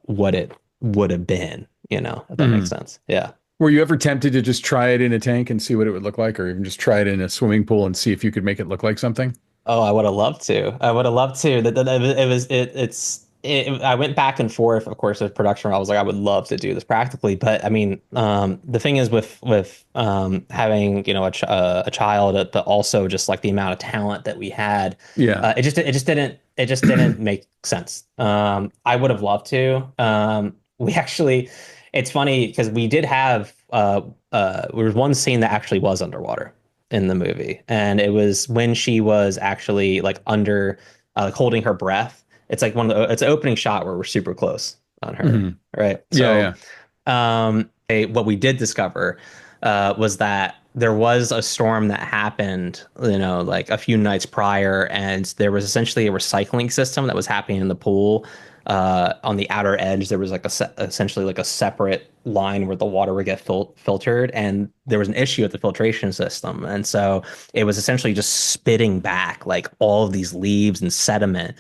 what it would have been, if that makes Mm-hmm. sense. Yeah. Were you ever tempted to just try it in a tank and see what it would look like, or even just try it in a swimming pool and see if you could make it look like something? Oh, I would have loved to. I would have loved to. I went back and forth, of course, with production. I was like, I would love to do this practically, but I mean, the thing is with having a child, but also just like the amount of talent that we had, Yeah. it just didn't make sense. I would have loved to. We actually, it's funny because we did have there was one scene that actually was underwater in the movie, and it was when she was actually like under, like holding her breath. It's like it's an opening shot where we're super close on her, Hmm. right? Yeah, So, yeah. what we did discover was that there was a storm that happened, like a few nights prior, and there was essentially a recycling system that was happening in the pool. On the outer edge, there was like essentially like a separate line where the water would get filtered, and there was an issue with the filtration system, and so it was essentially just spitting back like all of these leaves and sediment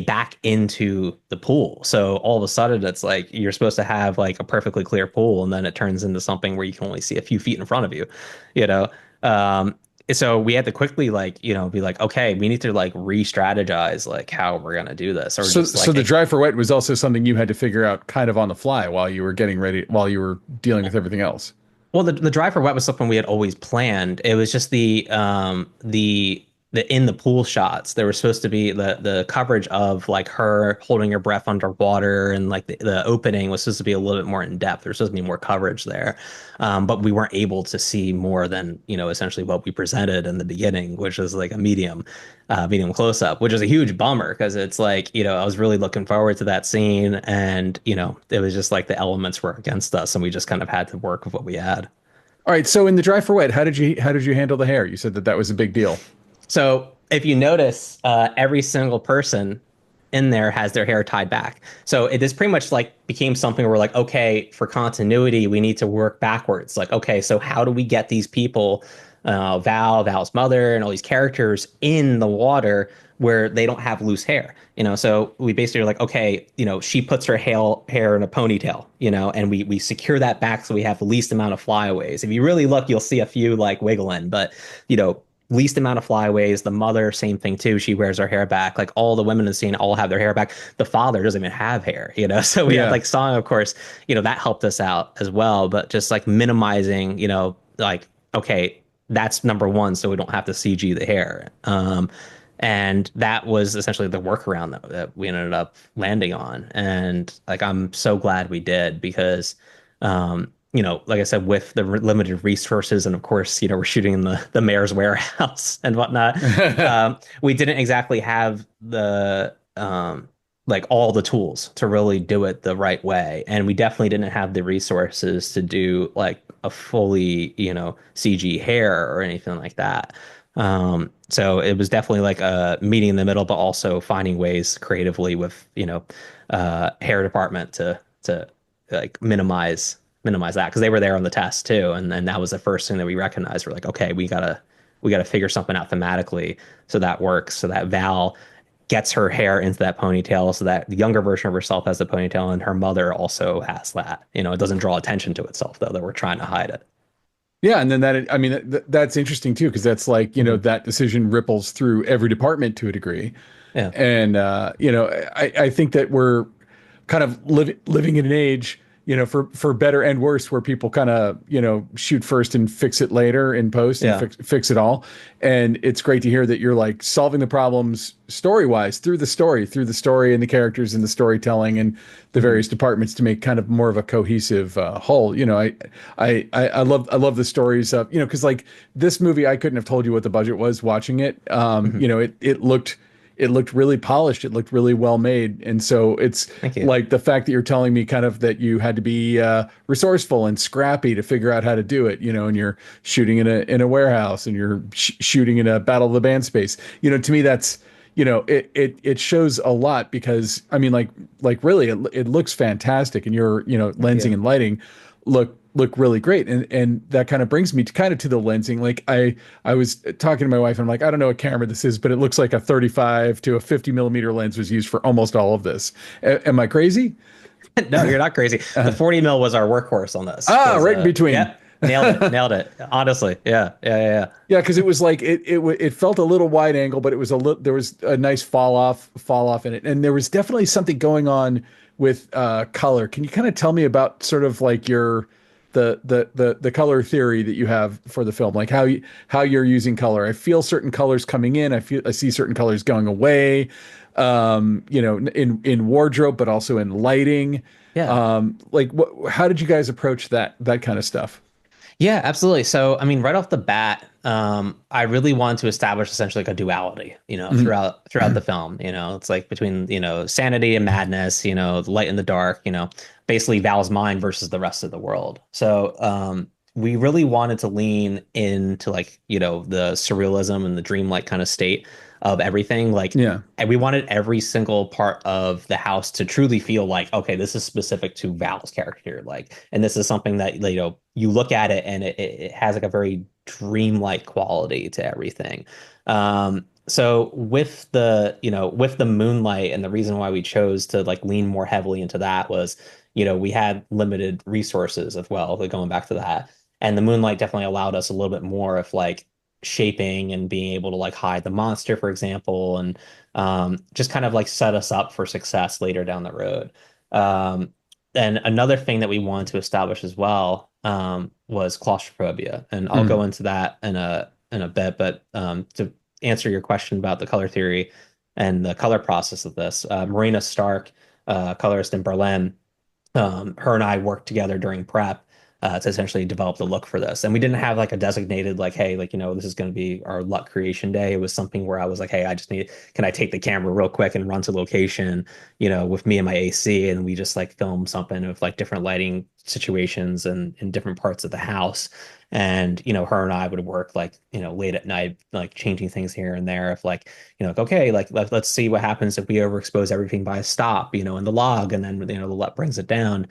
back into the pool. So all of a sudden, it's like you're supposed to have like a perfectly clear pool, and then it turns into something where you can only see a few feet in front of you, you know. Um, so we had to quickly like be like, okay, we need to like re-strategize like how we're gonna do this, or So, just so like the dry for wet was also something you had to figure out kind of on the fly while you were getting ready, while you were dealing with everything else. well, the dry for wet was something we had always planned. It was just the in the pool shots. There was supposed to be the coverage of like her holding her breath underwater, and like the opening was supposed to be a little bit more in depth. There's supposed to be more coverage there, but we weren't able to see more than essentially what we presented in the beginning, which is like a medium close up, which is a huge bummer because it's like I was really looking forward to that scene, and it was just like the elements were against us, and we just kind of had to work with what we had. All right. So in the dry for wet, how did you handle the hair? You said that that was a big deal. So if you notice, every single person in there has their hair tied back. So it is pretty much like became something where we're like, okay, for continuity, we need to work backwards. Like, okay, so how do we get these people, Val's mother, and all these characters in the water where they don't have loose hair? So we basically are like, okay, she puts her hair in a ponytail, and we secure that back so we have the least amount of flyaways. If you really look, you'll see a few like wiggling, but least amount of flyaways. The mother, same thing too. She wears her hair back. Like all the women in the scene all have their hair back. The father doesn't even have hair, So we had Yeah. like song, of course, that helped us out as well. But just like minimizing, like, okay, that's number one, so we don't have to CG the hair. And that was essentially the workaround that we ended up landing on. And like, I'm so glad we did because, like I said, with the limited resources, and of course, we're shooting in the mayor's warehouse and whatnot. We didn't exactly have like all the tools to really do it the right way. And we definitely didn't have the resources to do like a fully, CG hair or anything like that. So it was definitely like a meeting in the middle, but also finding ways creatively with, hair department to like minimize that because they were there on the test too. And then that was the first thing that we recognized. We're like, okay, we gotta figure something out thematically so that works, so that Val gets her hair into that ponytail so that the younger version of herself has the ponytail and her mother also has that. It doesn't draw attention to itself though, that we're trying to hide it. Yeah, and then I mean, that's interesting too, because that's like, Mhm. that decision ripples through every department to a degree. Yeah. And I think that we're kind of living in an age, for better and worse, where people kind of, shoot first and fix it later in post and Yeah. fix it all. And it's great to hear that you're like solving the problems story wise through the story and the characters and the storytelling and the Mhm. various departments to make kind of more of a cohesive whole. I love the stories of, because like this movie, I couldn't have told you what the budget was watching it. Mhm. It looked really polished. It looked really well made. And so it's Thank you. like the fact that you're telling me kind of that you had to be resourceful and scrappy to figure out how to do it, and you're shooting in a warehouse and you're shooting in a Battle of the Band space. To me, that's, it shows a lot because I mean, like really, it looks fantastic, and your, Thank lensing you. and lighting look really great, and that kind of brings me to the lensing. Like I was talking to my wife, and I'm like, I don't know what camera this is, but it looks like a 35 to a 50 millimeter lens was used for almost all of this. Am I crazy? No, you're not crazy. The 40 mil was our workhorse on this because Right in between. yep, nailed it. Nailed it. Honestly. Yeah. Yeah. Yeah. Yeah, because it was like it felt a little wide angle, but it was there was a nice fall off in it, and there was definitely something going on with color. Can you kind of tell me about sort of like your the color theory that you have for the film, like how you're using color? I feel certain colors coming in. I see certain colors going away. In wardrobe, but also in lighting. Yeah. Like how did you guys approach that kind of stuff? Yeah, absolutely. So, I mean, right off the bat, I really wanted to establish essentially like a duality, Mhm. throughout the film. It's like between, sanity and madness, the light and the dark, basically Val's mind versus the rest of the world. So, we really wanted to lean into like, the surrealism and the dreamlike kind of state of everything. Like, Yeah. and we wanted every single part of the house to truly feel like, okay, this is specific to Val's character. Like, and this is something that, you look at it and it has like a very dreamlike quality to everything. So with the moonlight, and the reason why we chose to like lean more heavily into that was, we had limited resources as well, like going back to that. And the moonlight definitely allowed us a little bit more of like shaping and being able to like hide the monster, for example, and just kind of like set us up for success later down the road. Um, and another thing that we wanted to establish as well was claustrophobia, and I'll go Mhm. into that in a bit. But to answer your question about the color theory and the color process of this, Marina Stark, colorist in Berlin, her and I worked together during prep to essentially develop the look for this. And we didn't have like a designated, like, hey, like, this is going to be our luck creation day. It was something where I was like, hey, can I take the camera real quick and run to location, with me and my AC? And we just like film something with like different lighting situations and in different parts of the house. And, her and I would work like, late at night, like changing things here and there. If like, like, okay, like let's see what happens if we overexpose everything by a stop, in the log, and then the LUT brings it down.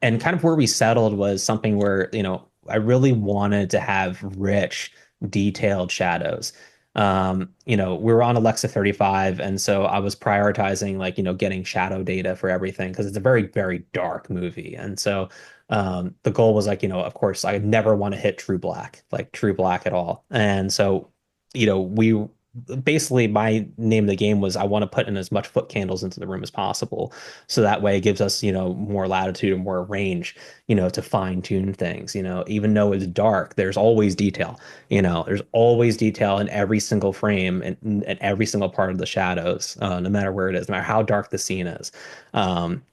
And kind of where we settled was something where, I really wanted to have rich, detailed shadows. We were on Alexa 35, and so I was prioritizing like, getting shadow data for everything because it's a very, very dark movie. And so the goal was like, of course, I never want to hit true black, like true black at all. And so, we basically my name of the game was I want to put in as much foot candles into the room as possible. So that way it gives us, more latitude and more range, to fine tune things, even though it's dark, there's always detail, there's always detail in every single frame and every single part of the shadows, no matter where it is, no matter how dark the scene is. Um,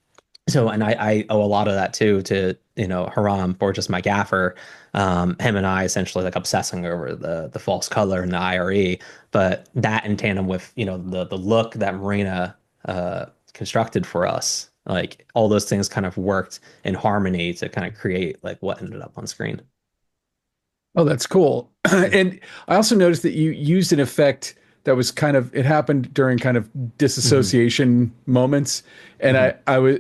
so, and I owe a lot of that too to, Haram, or just my gaffer. Him and I essentially like obsessing over the false color and the IRE, but that in tandem with, the look that Marina constructed for us, like all those things kind of worked in harmony to kind of create like what ended up on screen. Oh, that's cool. And I also noticed that you used an effect that was kind of, it happened during kind of Hmm. disassociation moments. And Hmm. I was,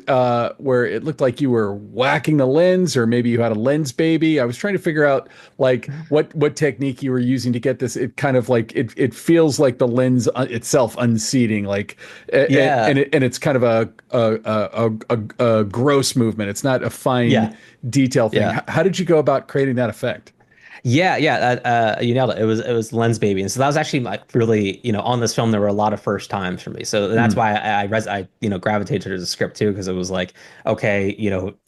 where it looked like you were whacking the lens, or maybe you had a lens baby. I was trying to figure out like what technique you were using to get this. It kind of like, it feels like the lens itself unseating, like, Yeah. and it's kind of a gross movement. It's not a fine Yeah. detail thing. Yeah. How did you go about creating that effect? Yeah, yeah, you nailed it. It was Lens Baby, and so that was actually like really, on this film there were a lot of first times for me. So that's Mm. why I gravitated to the script too, because it was like, okay,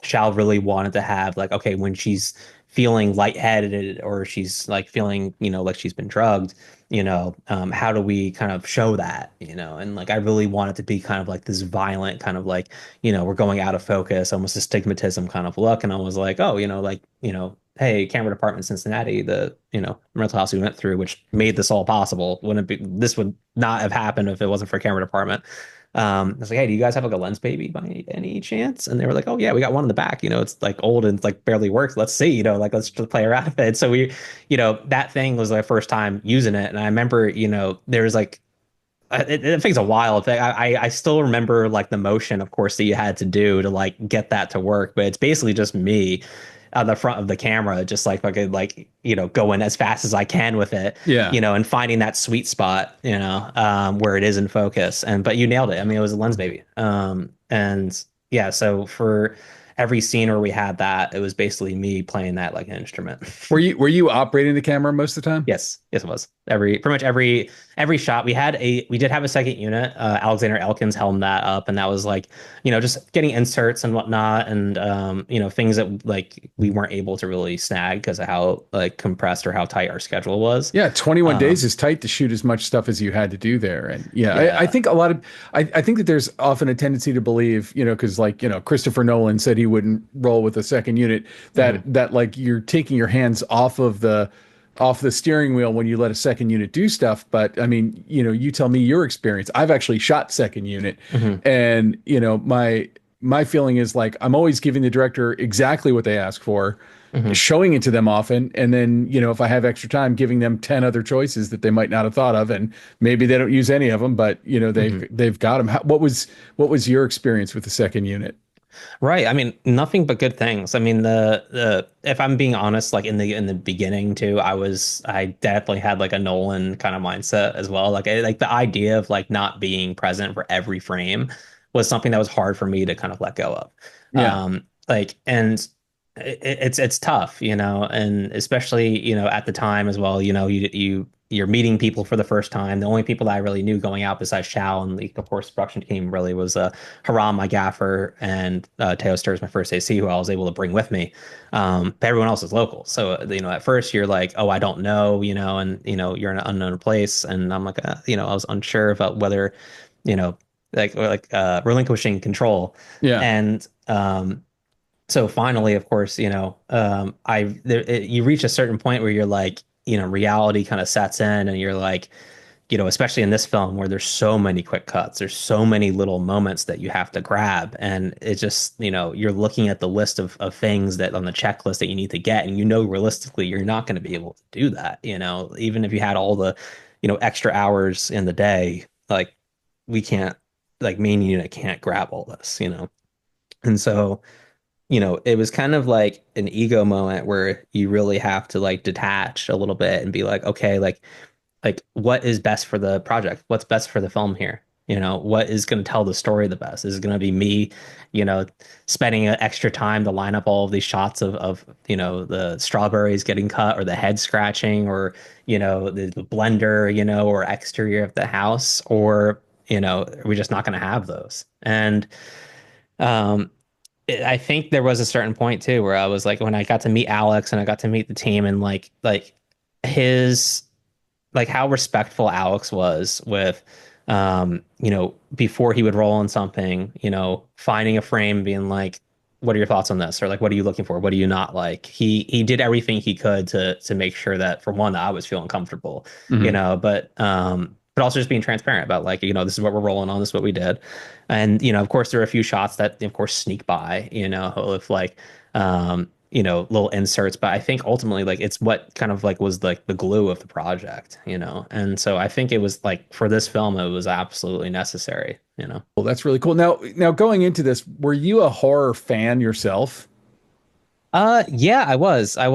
Shal really wanted to have like, okay, when she's feeling lightheaded or she's like feeling, like she's been drugged, how do we kind of show that, and like I really wanted to be kind of like this violent kind of like, we're going out of focus, almost a stigmatism kind of look, and I was like, oh, hey, camera department Cincinnati, the rental house we went through, which made this all possible. Wouldn't be this would not have happened if it wasn't for camera department. I was like, hey, do you guys have like a lens baby by any chance? And they were like, oh yeah, we got one in the back. It's like old and like barely works. Let's see, like let's just play around with it. So that thing was my first time using it, and I remember, there was like it takes a while. I still remember like the motion, of course, that you had to do to like get that to work. But it's basically just me on the front of the camera, just like fucking like going as fast as I can with it, Yeah. and finding that sweet spot, where it is in focus. And but you nailed it. I mean, it was a lens baby. And yeah, so for every scene where we had that, it was basically me playing that like an instrument. Were you operating the camera most of the time? Yes, yes, it was. Pretty much every shot we did have a second unit. Alexander Elkins helmed that up, and that was like, just getting inserts and whatnot, and things that like we weren't able to really snag because of how like compressed or how tight our schedule was. Yeah, 21 days Um, is tight to shoot as much stuff as you had to do there. And yeah, I yeah. think a lot of, I think that there's often a tendency to believe, because like, Christopher Nolan said he wouldn't roll with a second unit, that Hmm. that like you're taking your hands off the steering wheel when you let a second unit do stuff. But I mean, you tell me your experience. I've actually shot second unit, Hmm. and my feeling is like I'm always giving the director exactly what they ask for, Hmm. showing it to them often, and then if I have extra time, giving them 10 other choices that they might not have thought of, and maybe they don't use any of them, but Hmm. they've got them. What was your experience with the second unit? Right. I mean, nothing but good things. I mean, the if I'm being honest, like in the beginning too, I definitely had like a Nolan kind of mindset as well. Like the idea of like not being present for every frame was something that was hard for me to kind of let go of. Yeah. And it's tough, and especially, at the time as well, you're meeting people for the first time. The only people that I really knew going out besides Shao and the, of course, production team really was Haram, my gaffer, and Teo Sturz, my first AC, who I was able to bring with me. But everyone else is local. So, at first you're like, oh, I don't know, and, you're in an unknown place. And I'm like, I was unsure about whether, you know, relinquishing control. Yeah. And so finally, of course, you reach a certain point where you're like, reality kind of sets in and you're like, especially in this film where there's so many quick cuts, there's so many little moments that you have to grab. And it just, you're looking at the list of things that on the checklist that you need to get. And realistically, you're not going to be able to do that. Even if you had all the, extra hours in the day, like we can't, like main unit can't grab all this. And so, it was kind of like an ego moment where you really have to like detach a little bit and be like, okay, like what is best for the project? What's best for the film here? You know, what is going to tell the story the best? Is it going to be me, you know, spending an extra time to line up all of these shots of, you know, the strawberries getting cut or the head scratching or, you know, the blender, you know, or exterior of the house, or, you know, are we just not going to have those? And um, I think there was a certain point too where I was like, when I got to meet Alex and I got to meet the team and his like how respectful Alex was with, you know, before he would roll on something, you know, finding a frame, being like, "What are your thoughts on this?" Or like, "What are you looking for? What do you not like?" He did everything he could to make sure that, for one, that I was feeling comfortable, you Hmm. know, but also just being transparent about, like, you know, this is what we're rolling on, this is what we did, and you know, of course, there are a few shots that, of course, sneak by, you know, if like, you know, little inserts, but I think ultimately, like, it's what kind of like was like the glue of the project, you know. And so I think it was like for this film, it was absolutely necessary, you know. Well, that's really cool. Now going into this, were you a horror fan yourself? Yeah, I was. I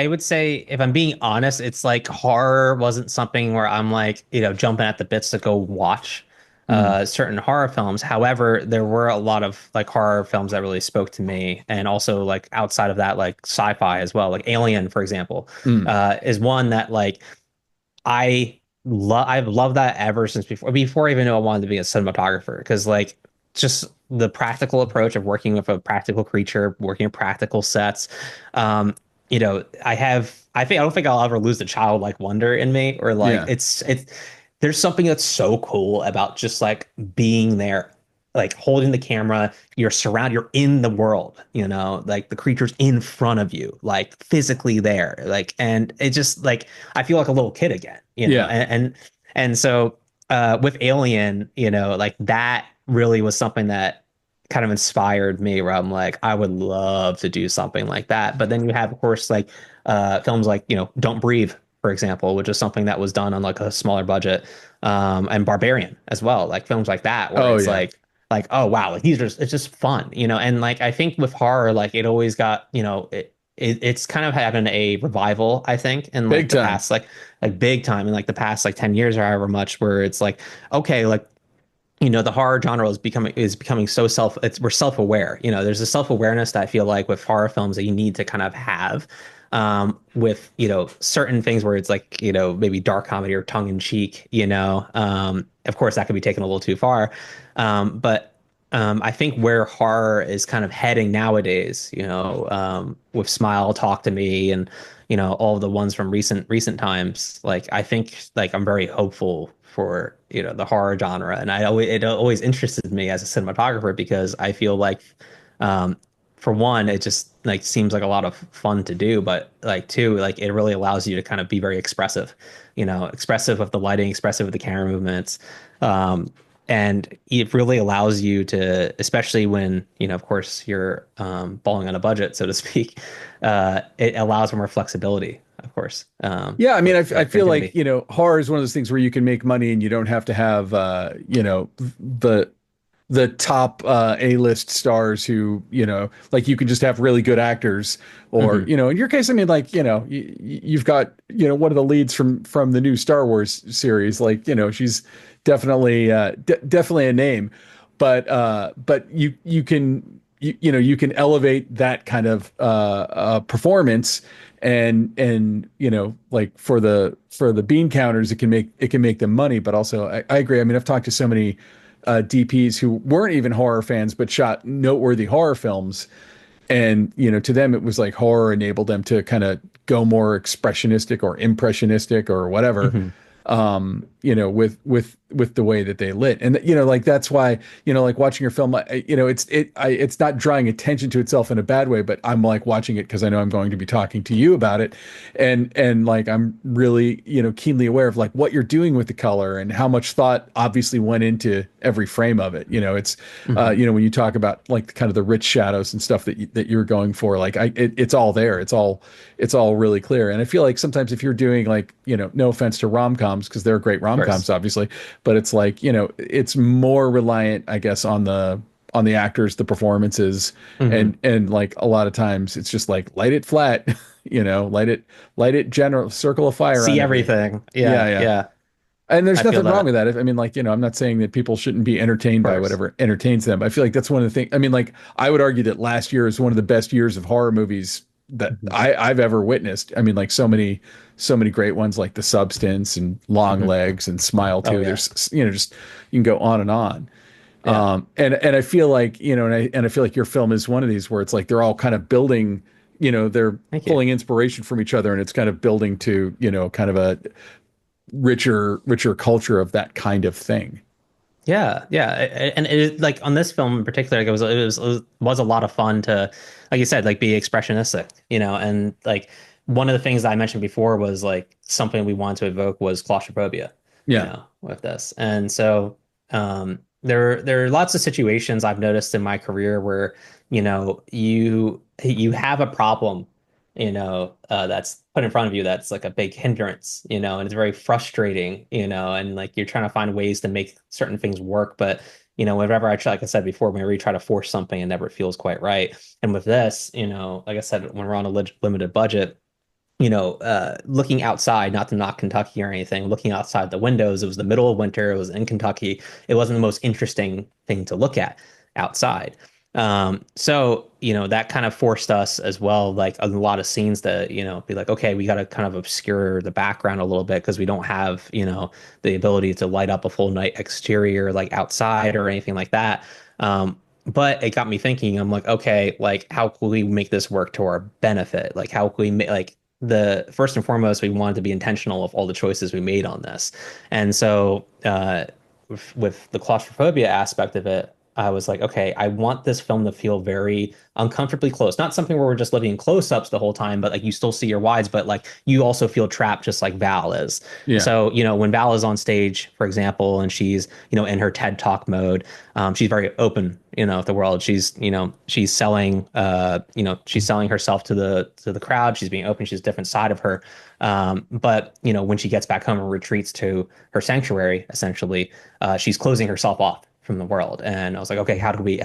would say, if I'm being honest, it's like horror wasn't something where I'm like, you know, jumping at the bits to go watch Mm. certain horror films. However, there were a lot of like horror films that really spoke to me, and also like outside of that, like sci-fi as well. Like Alien, for example, Mm. is one that like I've loved that ever since before I even knew I wanted to be a cinematographer, because like just the practical approach of working with a practical creature, working in practical sets. Um, you know, I don't think I'll ever lose the childlike wonder in me, or like Yeah. it's there's something that's so cool about just like being there, like holding the camera, you're in the world, you know, like the creature's in front of you, like physically there, like, and it just like I feel like a little kid again, you know, Yeah. and so with Alien, you know, like that really was something that kind of inspired me, where I'm like, I would love to do something like that. But then you have, of course, like films like, you know, Don't Breathe, for example, which is something that was done on like a smaller budget, and Barbarian as well, like films like that, where Oh it's yeah. like, oh wow, like these are, it's just fun, you know. And like I think with horror, like it always got, you know, it's kind of having a revival, I think, in Big like the time. past, like big time in like the past like 10 years or however much, where it's like, okay, like, you know, the horror genre is becoming so we're self-aware, you know. There's a self-awareness that I feel like with horror films that you need to kind of have, with, you know, certain things where it's like, you know, maybe dark comedy or tongue in cheek, you know. Of course that could be taken a little too far, but I think where horror is kind of heading nowadays, you know, with Smile, Talk to Me, and, you know, all of the ones from recent times, like I think like I'm very hopeful for, you know, the horror genre, and it always interested me as a cinematographer, because I feel like, um, for one, it just like seems like a lot of fun to do, but like two, like it really allows you to kind of be very expressive, you know, expressive of the lighting, expressive of the camera movements. Um, and it really allows you to, especially when, you know, of course, you're balling on a budget, so to speak, it allows for more flexibility, of course, Yeah, I mean, with I like feel like, creativity. you know, horror is one of those things where you can make money and you don't have to have, you know, the top A-list stars who, you know, like you can just have really good actors, or, Hmm. you know, in your case, I mean, like, you know, you've got, you know, one of the leads from the new Star Wars series, like, you know, she's definitely definitely a name, but you can you know, you can elevate that kind of performance, and you know, like for the bean counters, it can make them money, but also I agree. I mean, I've talked to so many DPs who weren't even horror fans but shot noteworthy horror films, and you know, to them it was like horror enabled them to kind of go more expressionistic or impressionistic or whatever, Hmm. you know, with the way that they lit. And you know, like that's why, you know, like watching your film, you know, it's not drawing attention to itself in a bad way, but I'm like watching it because I know I'm going to be talking to you about it, and like I'm really, you know, keenly aware of like what you're doing with the color and how much thought obviously went into every frame of it. You know, it's Hmm. you know, when you talk about like kind of the rich shadows and stuff that you're going for, like it's all there. It's all really clear. And I feel like sometimes if you're doing, like, you know, no offense to rom-coms because they're great Of course. rom-coms, obviously, but it's like, you know, it's more reliant, I guess, on the actors, the performances, Hmm. and like a lot of times it's just like light it flat, you know, light it general, circle of fire on See everything. everything. Yeah, Yeah, yeah. yeah. And there's I feel nothing wrong that. with that. I mean, like, I'm not saying that people shouldn't be entertained Of by course. whatever entertains them. I feel like that's one of the things. I mean, like, I would argue that last year is one of the best years of horror movies that Hmm. I've ever witnessed. I mean, like, so many great ones like The Substance and Long Hmm. Legs and Smile Oh 2. yeah. There's, just you can go on and on. Yeah. And I feel like, and I feel like your film is one of these where it's like they're all kind of building, they're Thank you. pulling inspiration from each other, and it's kind of building to, kind of a richer culture of that kind of thing. Yeah, yeah, and it like on this film in particular, like it was a lot of fun to, like you said, like be expressionistic, and like one of the things that I mentioned before was like something we wanted to evoke was claustrophobia, Yeah. with this, and so there are lots of situations I've noticed in my career where you have a problem, that's put in front of you that's like a big hindrance, and it's very frustrating, and like you're trying to find ways to make certain things work. But, whenever I try, like I said before, whenever you try to force something, it never feels quite right. And with this, like I said, when we're on a limited budget, looking outside, not to knock Kentucky or anything, looking outside the windows, it was the middle of winter, it was in Kentucky. It wasn't the most interesting thing to look at outside. So, that kind of forced us as well, like a lot of scenes to, be like, okay, we got to kind of obscure the background a little bit because we don't have, the ability to light up a full night exterior like outside or anything like that. But it got me thinking, I'm like, okay, like how can we make this work to our benefit? Like how can we make like the first and foremost, we wanted to be intentional of all the choices we made on this. And so with the claustrophobia aspect of it, I was like, okay, I want this film to feel very uncomfortably close. Not something where we're just living in close-ups the whole time, but like you still see your wides, but like you also feel trapped just like Val is. Yeah. So, when Val is on stage, for example, and she's, in her TED Talk mode, she's very open, with the world. She's selling, she's selling herself to the crowd. She's being open. She's a different side of her. But when she gets back home and retreats to her sanctuary, essentially, she's closing herself off from the world. And I was like, okay, how do we,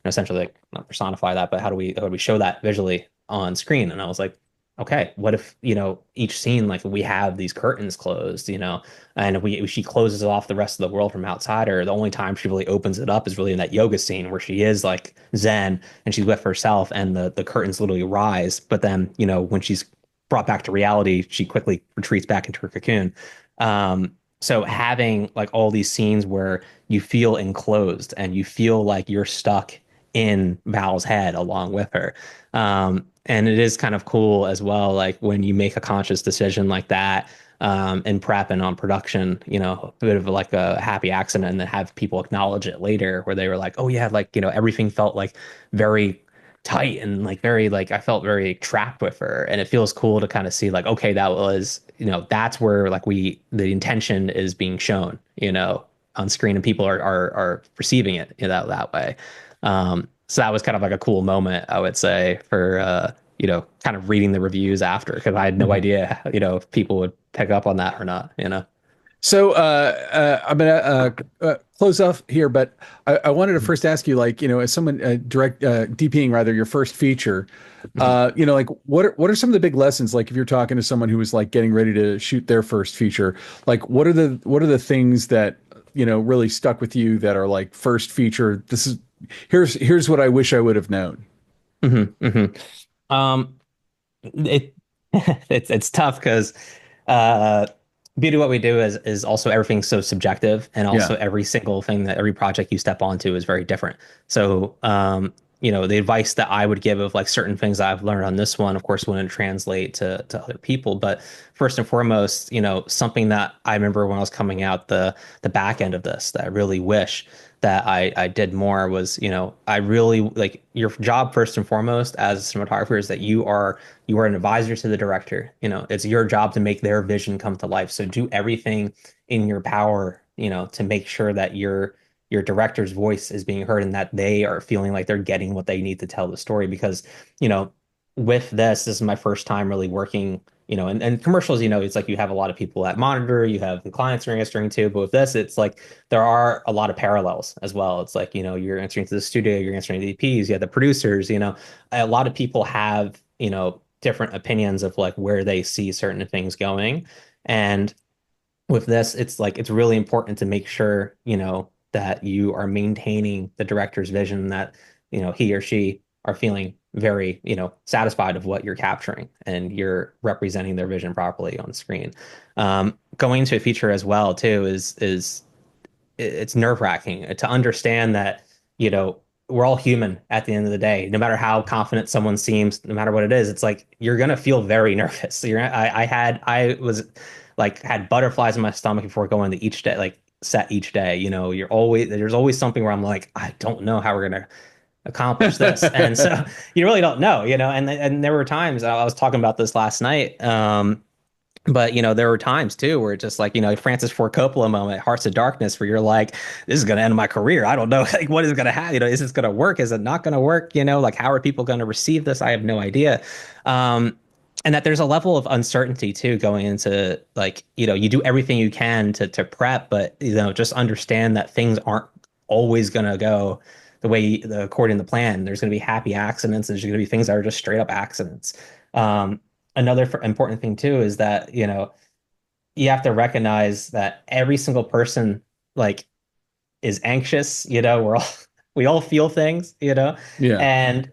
essentially like not personify that, but how do we show that visually on screen? And I was like, okay, what if, each scene, like we have these curtains closed, and if she closes off the rest of the world from outside her, the only time she really opens it up is really in that yoga scene where she is like Zen and she's with herself and the curtains literally rise. But then, when she's brought back to reality, she quickly retreats back into her cocoon. So having like all these scenes where you feel enclosed and you feel like you're stuck in Val's head along with her. And it is kind of cool as well, like when you make a conscious decision like that, in prep and on production, a bit of like a happy accident and then have people acknowledge it later where they were like, oh yeah, like, everything felt like very tight and like very like I felt very trapped with her. And it feels cool to kind of see like, okay, that was, that's where like the intention is being shown, on screen and people are perceiving it, that way. So that was kind of like a cool moment, I would say, for kind of reading the reviews after because I had no Mhm. idea, if people would pick up on that or not. So I'm gonna close off here, but I wanted to first ask you, like, as someone DPing rather your first feature, Mhm. like what are some of the big lessons? Like, if you're talking to someone who was like getting ready to shoot their first feature, like what are the things that really stuck with you that are like first feature? Here's what I wish I would have known. Mhm. Mhm. Um, it it's tough because uh beauty of what we do is also everything's so subjective and Yeah. also every single thing that every project you step onto is very different. So the advice that I would give of like certain things that I've learned on this one, of course, wouldn't translate to other people. But first and foremost, something that I remember when I was coming out the back end of this that I really wish that I did more was, I really like your job first and foremost as a cinematographer is that you are an advisor to the director. It's your job to make their vision come to life. So do everything in your power, to make sure that your director's voice is being heard and that they are feeling like they're getting what they need to tell the story. Because, you know, with this is my first time really working, and commercials, it's like you have a lot of people that monitor, you have the clients you're answering to, but with this, it's like there are a lot of parallels as well. It's like, you're answering to the studio, you're answering to the EPs, you have the producers, a lot of people have, different opinions of like where they see certain things going. And with this, it's like it's really important to make sure, that you are maintaining the director's vision, that, he or she are feeling very, satisfied of what you're capturing and you're representing their vision properly on screen. Going to a feature as well too is it's nerve-wracking to understand that, we're all human at the end of the day. No matter how confident someone seems, no matter what it is, it's like you're gonna feel very nervous. So I was like had butterflies in my stomach before going to each day, like set each day. There's always something where I'm like, I don't know how we're gonna accomplish this. And so you really don't know, and there were times I was talking about this last night. But there were times too where it's just like, Francis Ford Coppola moment, Hearts of Darkness, where you're like, this is gonna end my career. I don't know, like what is gonna happen? Is this gonna work? Is it not gonna work? Like how are people gonna receive this? I have no idea. And that there's a level of uncertainty too going into, like, you do everything you can to prep, but just understand that things aren't always gonna go the way according to the plan. There's gonna be happy accidents, and there's gonna be things that are just straight up accidents. Another important thing too is that, you have to recognize that every single person, like, is anxious. We all feel things, Yeah. and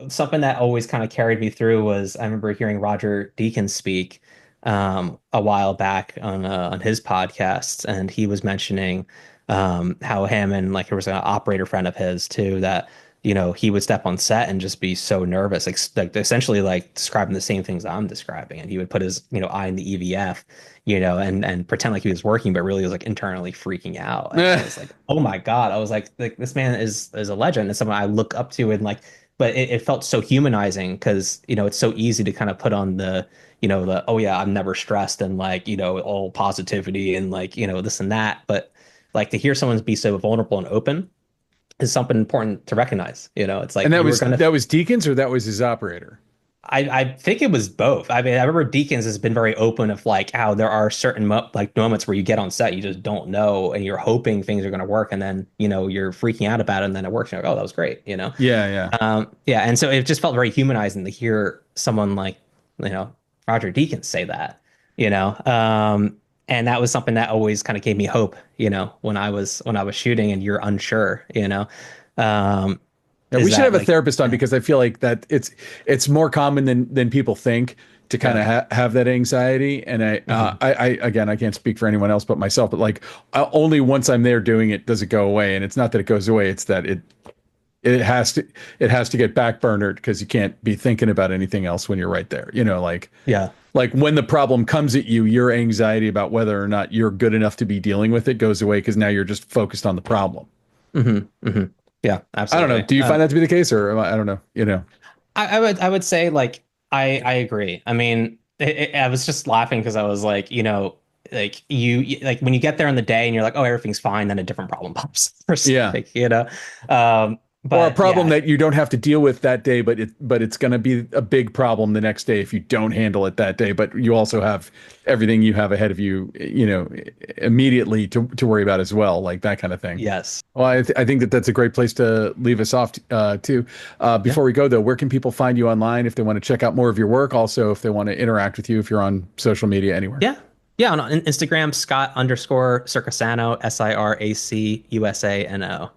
something that always kind of carried me through was I remember hearing Roger Deakins speak a while back on his podcasts, and he was mentioning how him and, like, there was an operator friend of his too that, he would step on set and just be so nervous, like essentially like describing the same things I'm describing, and he would put his eye in the EVF, and pretend like he was working, but really was like internally freaking out. And I was like, oh my God, I was like this man is a legend and someone I look up to, and like, but it felt so humanizing because it's so easy to kind of put on the oh yeah, I'm never stressed, and like all positivity and like this and that, but like to hear someone be so vulnerable and open is something important to recognize. It's like And you were gonna. that was Deakins, or that was his operator? I think it was both. I mean, I remember Deakins has been very open of like how there are certain like moments where you get on set, you just don't know, and you're hoping things are going to work, and then you're freaking out about it, and then it works. You're like, oh, that was great. Yeah, yeah. Yeah, and so it just felt very humanizing to hear someone like Roger Deakins say that. And that was something that always kind of gave me hope. When I was shooting, and you're unsure. Um, Yeah, is we should that have a like therapist on, because I feel like that it's more common than people think to kind of have that anxiety. And I again, I can't speak for anyone else but myself, but like only once I'm there doing it does it go away. And it's not that it goes away; it's that it has to get backburnered, because you can't be thinking about anything else when you're right there. yeah. Like when the problem comes at you, your anxiety about whether or not you're good enough to be dealing with it goes away, because now you're just focused on the problem. Yeah, I don't know. absolutely. Do you find that to be the case, or I don't know? I would say like I agree. I mean, I was just laughing because I was like, like like when you get there in the day and you're like, oh, everything's fine, then a different problem pops or Yeah. something. Um, Or a but problem yeah, that you don't have to deal with that day, but it's going to be a big problem the next day if you don't handle it that day. But you also have everything you have ahead of you, immediately to worry about as well, like that kind of thing. yes, Well, I think that's a great place to leave us off too. yeah, Before we go though, where can people find you online if they want to check out more of your work? Also, if they want to interact with you, if you're on social media anywhere. yeah. Yeah, on Instagram, Scott_Siracusano, SIRACUSANO.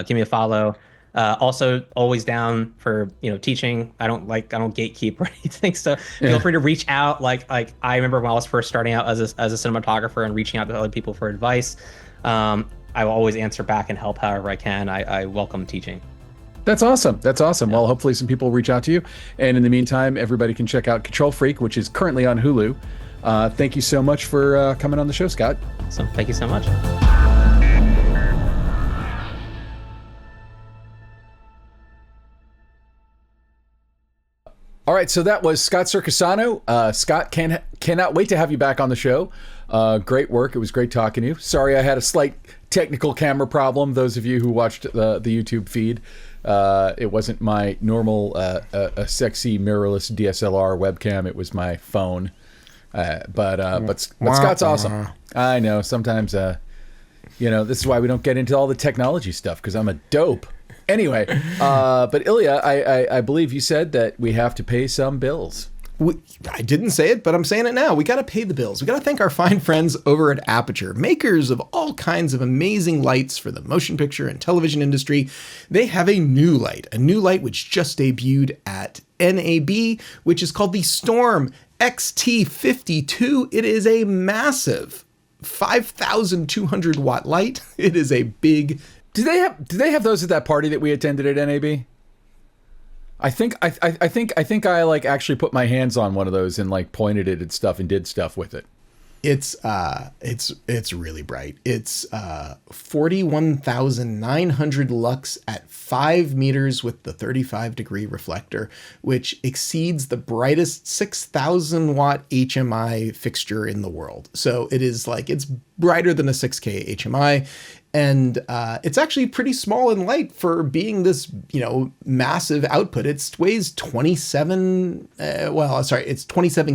Give me a follow. Also, always down for teaching. I don't gatekeep or anything. So feel Yeah. free to reach out. Like I remember when I was first starting out as a cinematographer and reaching out to other people for advice. I will always answer back and help however I can. I welcome teaching. That's awesome. That's awesome. Well, hopefully some people will reach out to you. And in the meantime, everybody can check out Control Freak, which is currently on Hulu. Thank you so much for coming on the show, Scott. So thank you so much. All right, so that was Scott Siracusano. Scott, cannot wait to have you back on the show. Great work. It was great talking to you. Sorry, I had a slight technical camera problem. Those of you who watched the YouTube feed, it wasn't my normal a sexy mirrorless DSLR webcam. It was my phone. But Scott's awesome. I know. Sometimes, this is why we don't get into all the technology stuff, because I'm a dope. Anyway, but Ilya, I believe you said that we have to pay some bills. I didn't say it, but I'm saying it now. We got to pay the bills. We got to thank our fine friends over at Aperture, makers of all kinds of amazing lights for the motion picture and television industry. They have a new light which just debuted at NAB, which is called the Storm XT52. It is a massive 5,200 watt light. It is a big. Do they have those at that party that we attended at NAB? I think I like actually put my hands on one of those and like pointed it at stuff and did stuff with it. It's really bright. It's 41,900 lux at 5 meters with the 35-degree reflector, which exceeds the brightest 6,000 watt HMI fixture in the world. So it is like, it's brighter than a 6K HMI. And it's actually pretty small and light for being this, massive output. It weighs 27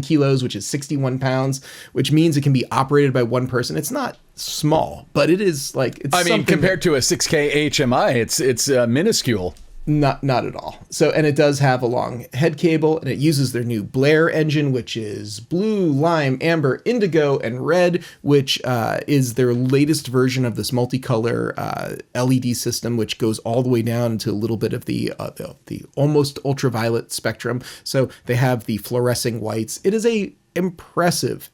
kilos, which is 61 pounds, which means it can be operated by one person. It's not small, but it is like, compared to a 6K HMI, it's minuscule. Not at all. So, and it does have a long head cable, and it uses their new Blair engine, which is blue, lime, amber, indigo, and red, which is their latest version of this multicolor LED system, which goes all the way down into a little bit of the almost ultraviolet spectrum. So they have the fluorescing whites. It is a impressive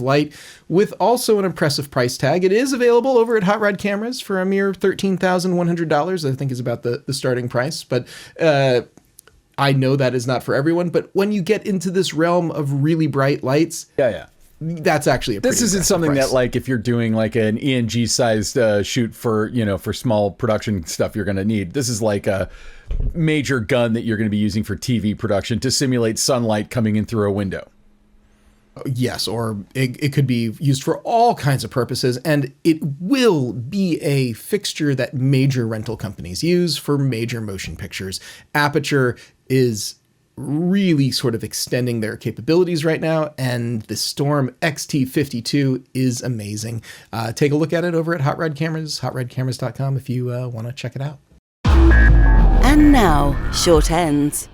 light with also an impressive price tag. It is available over at Hot Rod Cameras for a mere $13,100, I think is about the starting price. But I know that is not for everyone. But when you get into this realm of really bright lights, that's actually a pretty This isn't something price. that like if you're doing like an ENG sized shoot for small production stuff you're going to need. This is like a major gun that you're going to be using for TV production to simulate sunlight coming in through a window. Yes, or it could be used for all kinds of purposes, and it will be a fixture that major rental companies use for major motion pictures. Aperture is really sort of extending their capabilities right now, and the Storm XT52 is amazing. Take a look at it over at Hot Rod Cameras, hotrodcameras.com if you want to check it out. And now, short ends.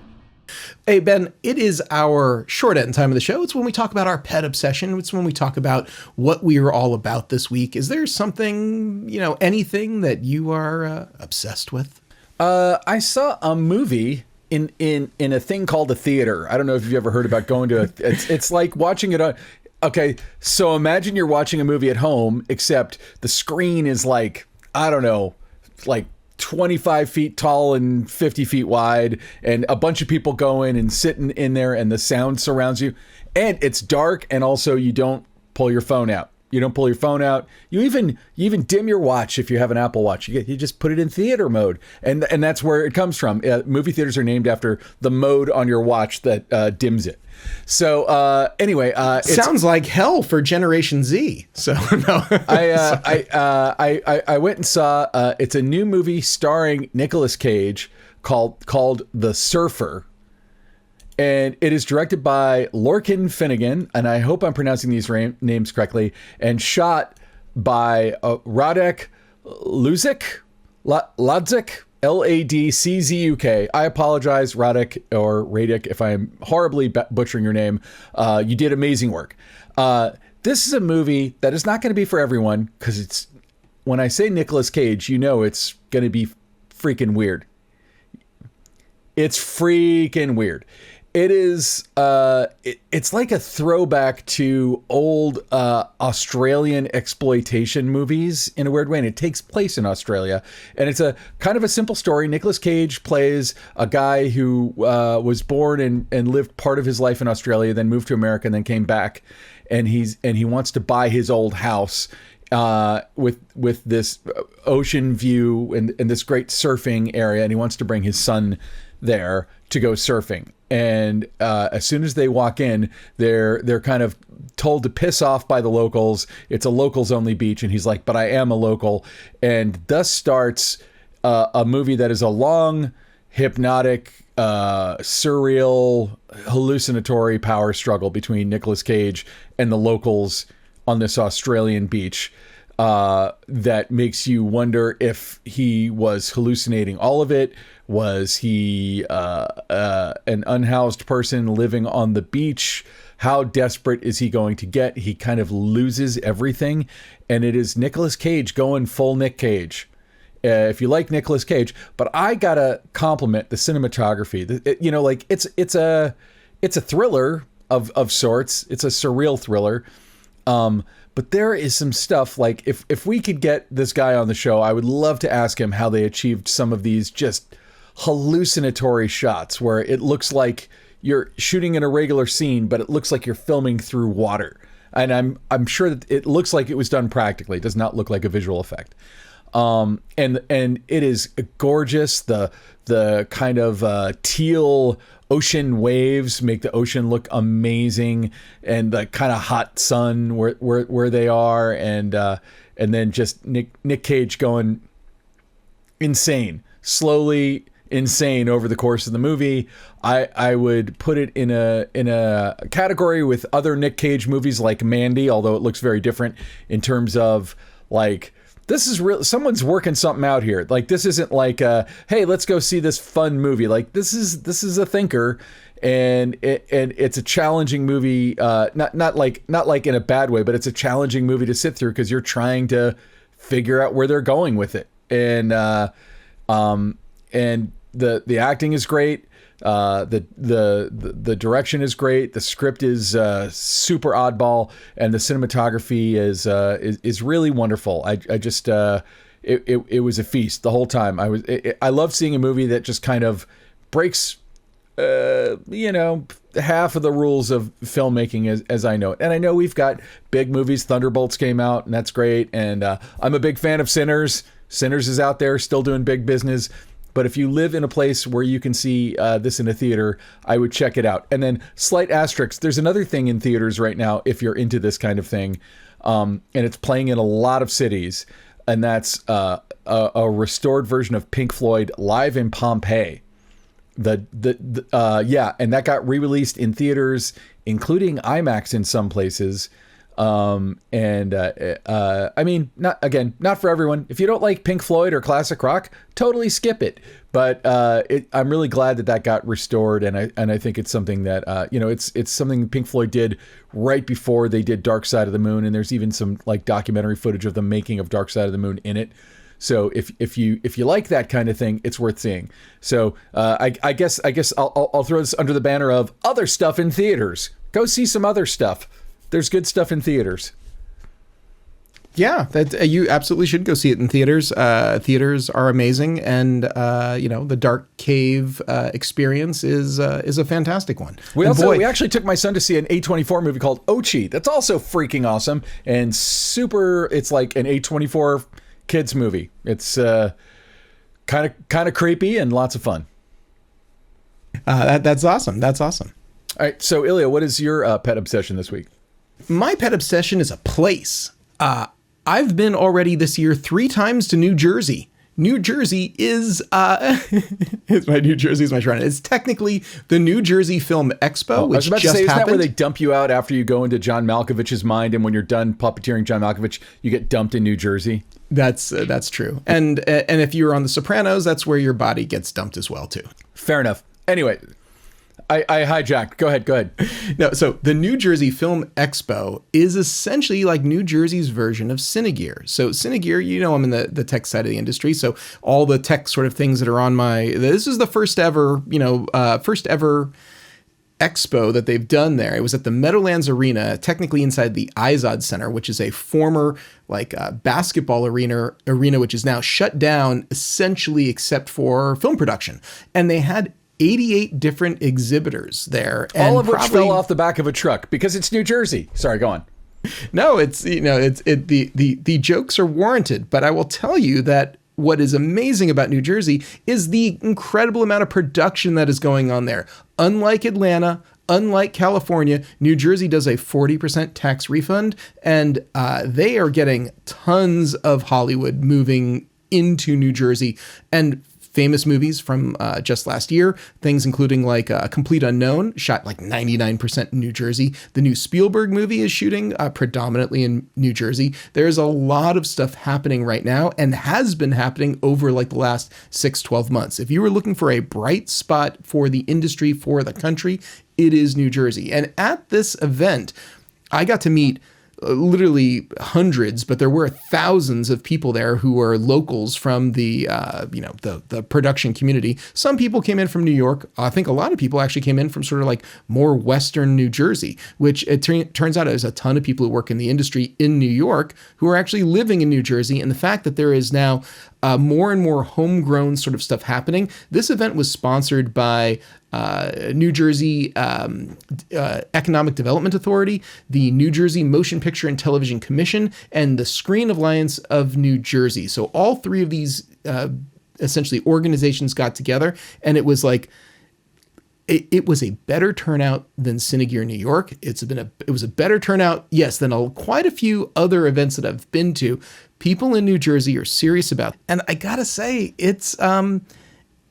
Hey, Ben, it is our short end time of the show. It's when we talk about our pet obsession. It's when we talk about what we are all about this week. Is there something, anything that you are obsessed with? I saw a movie in a thing called a theater. I don't know if you've ever heard about going to it's like watching it on. Okay, so imagine you're watching a movie at home, except the screen is like, I don't know, like 25 feet tall and 50 feet wide, and a bunch of people go in and sitting in there, and the sound surrounds you, and it's dark, and also you don't pull your phone out. You don't pull your phone out. You even dim your watch if you have an Apple Watch. You just put it in theater mode, and that's where it comes from. Movie theaters are named after the mode on your watch that dims it. So anyway, it sounds like hell for Generation Z. So no, I went and saw. It's a new movie starring Nicolas Cage called The Surfer. And it is directed by Lorcan Finnegan, and I hope I'm pronouncing these names correctly, and shot by Radek Ludzik, Ladczuk. I apologize, Radek or Radek, if I'm horribly butchering your name. You did amazing work. This is a movie that is not going to be for everyone, because it's, when I say Nicolas Cage, it's going to be freaking weird. It's freaking weird. It is, it's like a throwback to old Australian exploitation movies in a weird way, and it takes place in Australia. And it's a kind of a simple story. Nicolas Cage plays a guy who was born and lived part of his life in Australia, then moved to America, and then came back. And he wants to buy his old house with this ocean view and this great surfing area, and he wants to bring his son there to go surfing. And as soon as they walk in, they're kind of told to piss off by the locals. It's a locals only beach, and he's like, "But I am a local." And thus starts a movie that is a long, hypnotic, surreal, hallucinatory power struggle between Nicolas Cage and the locals on this Australian beach. that makes you wonder if he was hallucinating all of it. Was he an unhoused person living on the beach? How desperate is he going to get? He kind of loses everything, and it is Nicolas Cage going full Nick Cage. If you like Nicolas Cage, but I gotta compliment the cinematography. It's a thriller of sorts. It's a surreal thriller. But there is some stuff like if we could get this guy on the show, I would love to ask him how they achieved some of these just hallucinatory shots where it looks like you're shooting in a regular scene, but it looks like you're filming through water. And I'm sure that it looks like it was done practically. It does not look like a visual effect. And it is gorgeous. The kind of teal ocean waves make the ocean look amazing, and the kind of hot sun where they are, and then just Nick Cage going insane, slowly insane over the course of the movie. I would put it in a category with other Nick Cage movies like Mandy, although it looks very different in terms of like, this is real. Someone's working something out here. Like, this isn't like, hey, let's go see this fun movie. Like, this is a thinker, and it's a challenging movie. Not like in a bad way, but it's a challenging movie to sit through because you're trying to figure out where they're going with it. And the acting is great. The direction is great. The script is super oddball, and the cinematography is really wonderful. I just it was a feast the whole time. I love seeing a movie that just kind of breaks half of the rules of filmmaking as I know it. And I know we've got big movies. Thunderbolts came out, and that's great. And I'm a big fan of Sinners. Sinners is out there still doing big business. But if you live in a place where you can see this in a theater, I would check it out. And then slight asterisk, there's another thing in theaters right now, if you're into this kind of thing, and it's playing in a lot of cities, and that's a restored version of Pink Floyd Live in Pompeii. And that got re-released in theaters, including IMAX in some places. I mean, not for everyone. If you don't like Pink Floyd or classic rock, totally skip it. But I'm really glad that got restored, and I think it's something that it's something Pink Floyd did right before they did Dark Side of the Moon, and there's even some like documentary footage of the making of Dark Side of the Moon in it. So if you like that kind of thing, it's worth seeing. So I guess I'll throw this under the banner of other stuff in theaters. Go see some other stuff. There's good stuff in theaters. Yeah, that you absolutely should go see it in theaters. Theaters are amazing, and the Dark Cave experience is a fantastic one. We actually took my son to see an A24 movie called Ochi. That's also freaking awesome and super. It's like an A24 kids movie. It's kind of creepy and lots of fun. That's awesome. That's awesome. All right, so Ilya, what is your pet obsession this week? My pet obsession is a place. I've been already this year 3 times to New Jersey. New Jersey is New Jersey is my shrine. It's technically the New Jersey Film Expo, which I was about just to say, isn't happened. that where they dump you out after you go into John Malkovich's mind, and when you're done puppeteering John Malkovich, you get dumped in New Jersey? That's true. And if you're on The Sopranos, that's where your body gets dumped as well too. Fair enough. Anyway, I hijacked. Go ahead. No, so the New Jersey Film Expo is essentially like New Jersey's version of Cinegear. So Cinegear, I'm in the tech side of the industry. So all the tech sort of things that are this is the first ever expo that they've done there. It was at the Meadowlands Arena, technically inside the Izod Center, which is a former basketball arena, which is now shut down essentially except for film production. And they had 88 different exhibitors there, all of which fell off the back of a truck because it's New Jersey. Sorry, go on. No, the jokes are warranted, but I will tell you that what is amazing about New Jersey is the incredible amount of production that is going on there. Unlike Atlanta, unlike California, New Jersey does a 40% tax refund, and they are getting tons of Hollywood moving into New Jersey, and famous movies from just last year, things including like Complete Unknown, shot like 99% in New Jersey. The new Spielberg movie is shooting predominantly in New Jersey. There's a lot of stuff happening right now and has been happening over like the last 6-12 months. If you were looking for a bright spot for the industry, for the country, it is New Jersey. And at this event, I got to meet literally hundreds, but there were thousands of people there who were locals from the the production community. Some people came in from New York. I think a lot of people actually came in from sort of like more Western New Jersey, which it turns out there's a ton of people who work in the industry in New York who are actually living in New Jersey. And the fact that there is now more and more homegrown sort of stuff happening. This event was sponsored by New Jersey Economic Development Authority, the New Jersey Motion Picture and Television Commission, and the Screen Alliance of New Jersey. So all three of these essentially organizations got together, and it was like, it was a better turnout than Cinegear New York. It was a better turnout, yes, than quite a few other events that I've been to. People in New Jersey are serious about it. And I gotta say, it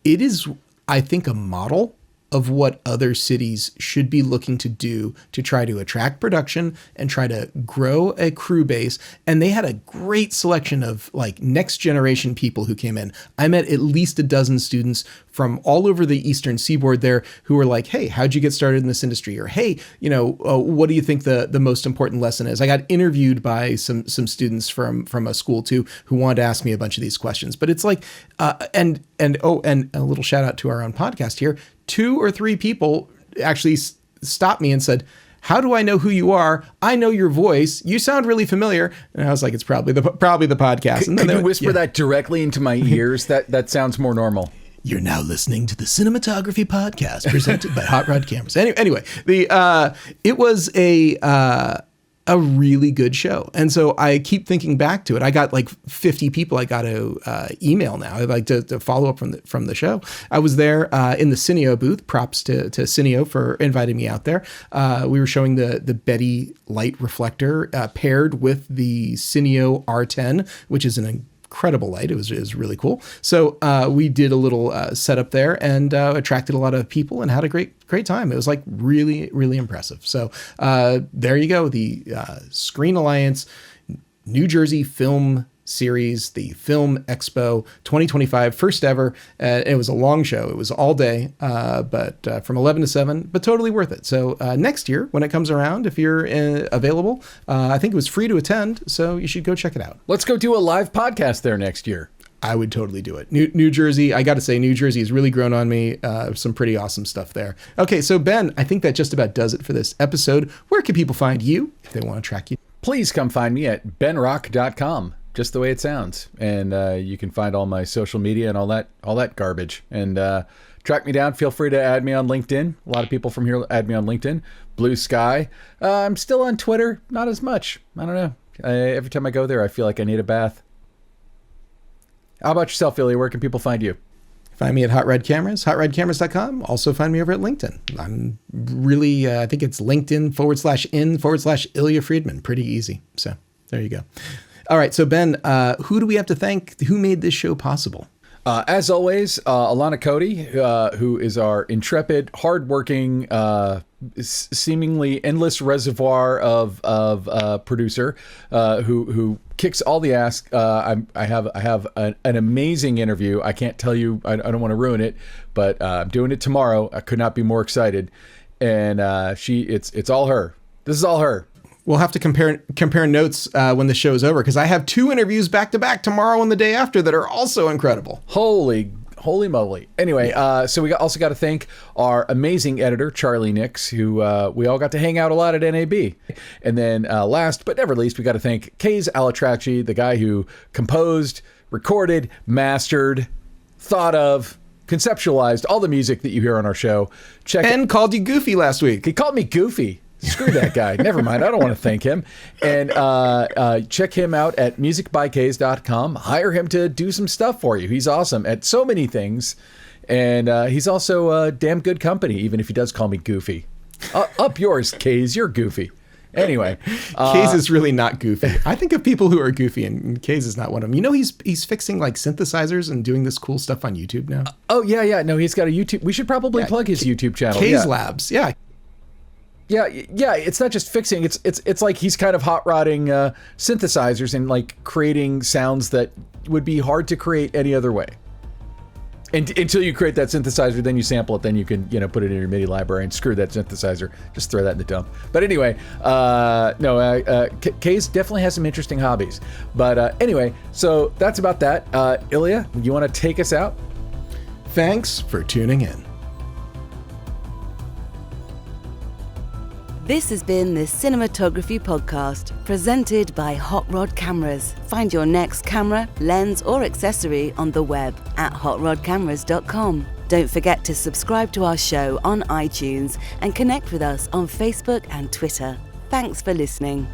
is, I think, a model of what other cities should be looking to do to try to attract production and try to grow a crew base. And they had a great selection of like next generation people who came in. I met at least a dozen students from all over the Eastern Seaboard there who were like, hey, how'd you get started in this industry? Or, hey, what do you think the most important lesson is? I got interviewed by some students from a school too, who wanted to ask me a bunch of these questions. But it's like, and a little shout out to our own podcast here. 2 or 3 people actually stopped me and said, how do I know who you are? I know your voice. You sound really familiar. And I was like, it's probably the podcast. And then could you whisper that directly into my ears? That sounds more normal. You're now listening to the Cinematography podcast presented by Hot Rod Cameras. Anyway, it was a really good show. And so I keep thinking back to it. I got like 50 people I got to email now. I'd like to follow up from the show. I was there in the Cineo booth. Props to Cineo for inviting me out there. We were showing the Betty light reflector paired with the Cineo R10, which is an incredible light. It was really cool. So we did a little setup there and attracted a lot of people and had a great time. It was like really, really impressive. So there you go. The Screen Alliance New Jersey Film Series, the Film Expo 2025, first ever. It was a long show. It was all day, but from 11 to 7, but totally worth it. So next year, when it comes around, if you're available, I think it was free to attend, so you should go check it out. Let's go do a live podcast there next year. I would totally do it. New Jersey, I got to say, New Jersey has really grown on me. Some pretty awesome stuff there. Okay, so Ben, I think that just about does it for this episode. Where can people find you if they want to track you? Please come find me at benrock.com. Just the way it sounds. And you can find all my social media and all that garbage. And track me down. Feel free to add me on LinkedIn. A lot of people from here add me on LinkedIn. Blue Sky. I'm still on Twitter. Not as much. I don't know. Every time I go there, I feel like I need a bath. How about yourself, Ilya? Where can people find you? Find me at Hot Rod Cameras, hotrodcameras.com. Also find me over at LinkedIn. I'm really, I think it's LinkedIn/in/Ilya Friedman. Pretty easy. So there you go. All right. So Ben, who do we have to thank? Who made this show possible? As always, Alana Cody, who is our intrepid, hardworking, seemingly endless reservoir of producer, who kicks all the ass. I have an amazing interview. I can't tell you. I don't want to ruin it, but I'm doing it tomorrow. I could not be more excited. And it's all her. This is all her. We'll have to compare notes when the show's over, because I have 2 interviews back to back tomorrow and the day after that are also incredible. Holy moly. Anyway, so we also got to thank our amazing editor, Charlie Nix, who we all got to hang out a lot at NAB. And then last but never least, we got to thank Kaze Alatrachi, the guy who composed, recorded, mastered, thought of, conceptualized all the music that you hear on our show. And called you Goofy last week. He called me Goofy. Screw that guy. Never mind. I don't want to thank him. And check him out at musicbykaze.com. Hire him to do some stuff for you. He's awesome at so many things. And he's also damn good company, even if he does call me Goofy. Up yours, Kaze. You're Goofy. Anyway, Kays is really not goofy. I think of people who are goofy, and Kays is not one of them. You know, he's fixing like synthesizers and doing this cool stuff on YouTube now. oh yeah. No, he's got a YouTube. We should probably plug his YouTube channel. Kays Yeah. Labs, yeah. Yeah. It's not just fixing. It's like he's kind of hot rodding synthesizers and like creating sounds that would be hard to create any other way. And until you create that synthesizer, then you sample it, then you can, put it in your MIDI library and screw that synthesizer. Just throw that in the dump. But anyway, Kays definitely has some interesting hobbies. But anyway, so that's about that. Ilya, you want to take us out? Thanks for tuning in. This has been the Cinematography Podcast, presented by Hot Rod Cameras. Find your next camera, lens, or accessory on the web at hotrodcameras.com. Don't forget to subscribe to our show on iTunes and connect with us on Facebook and Twitter. Thanks for listening.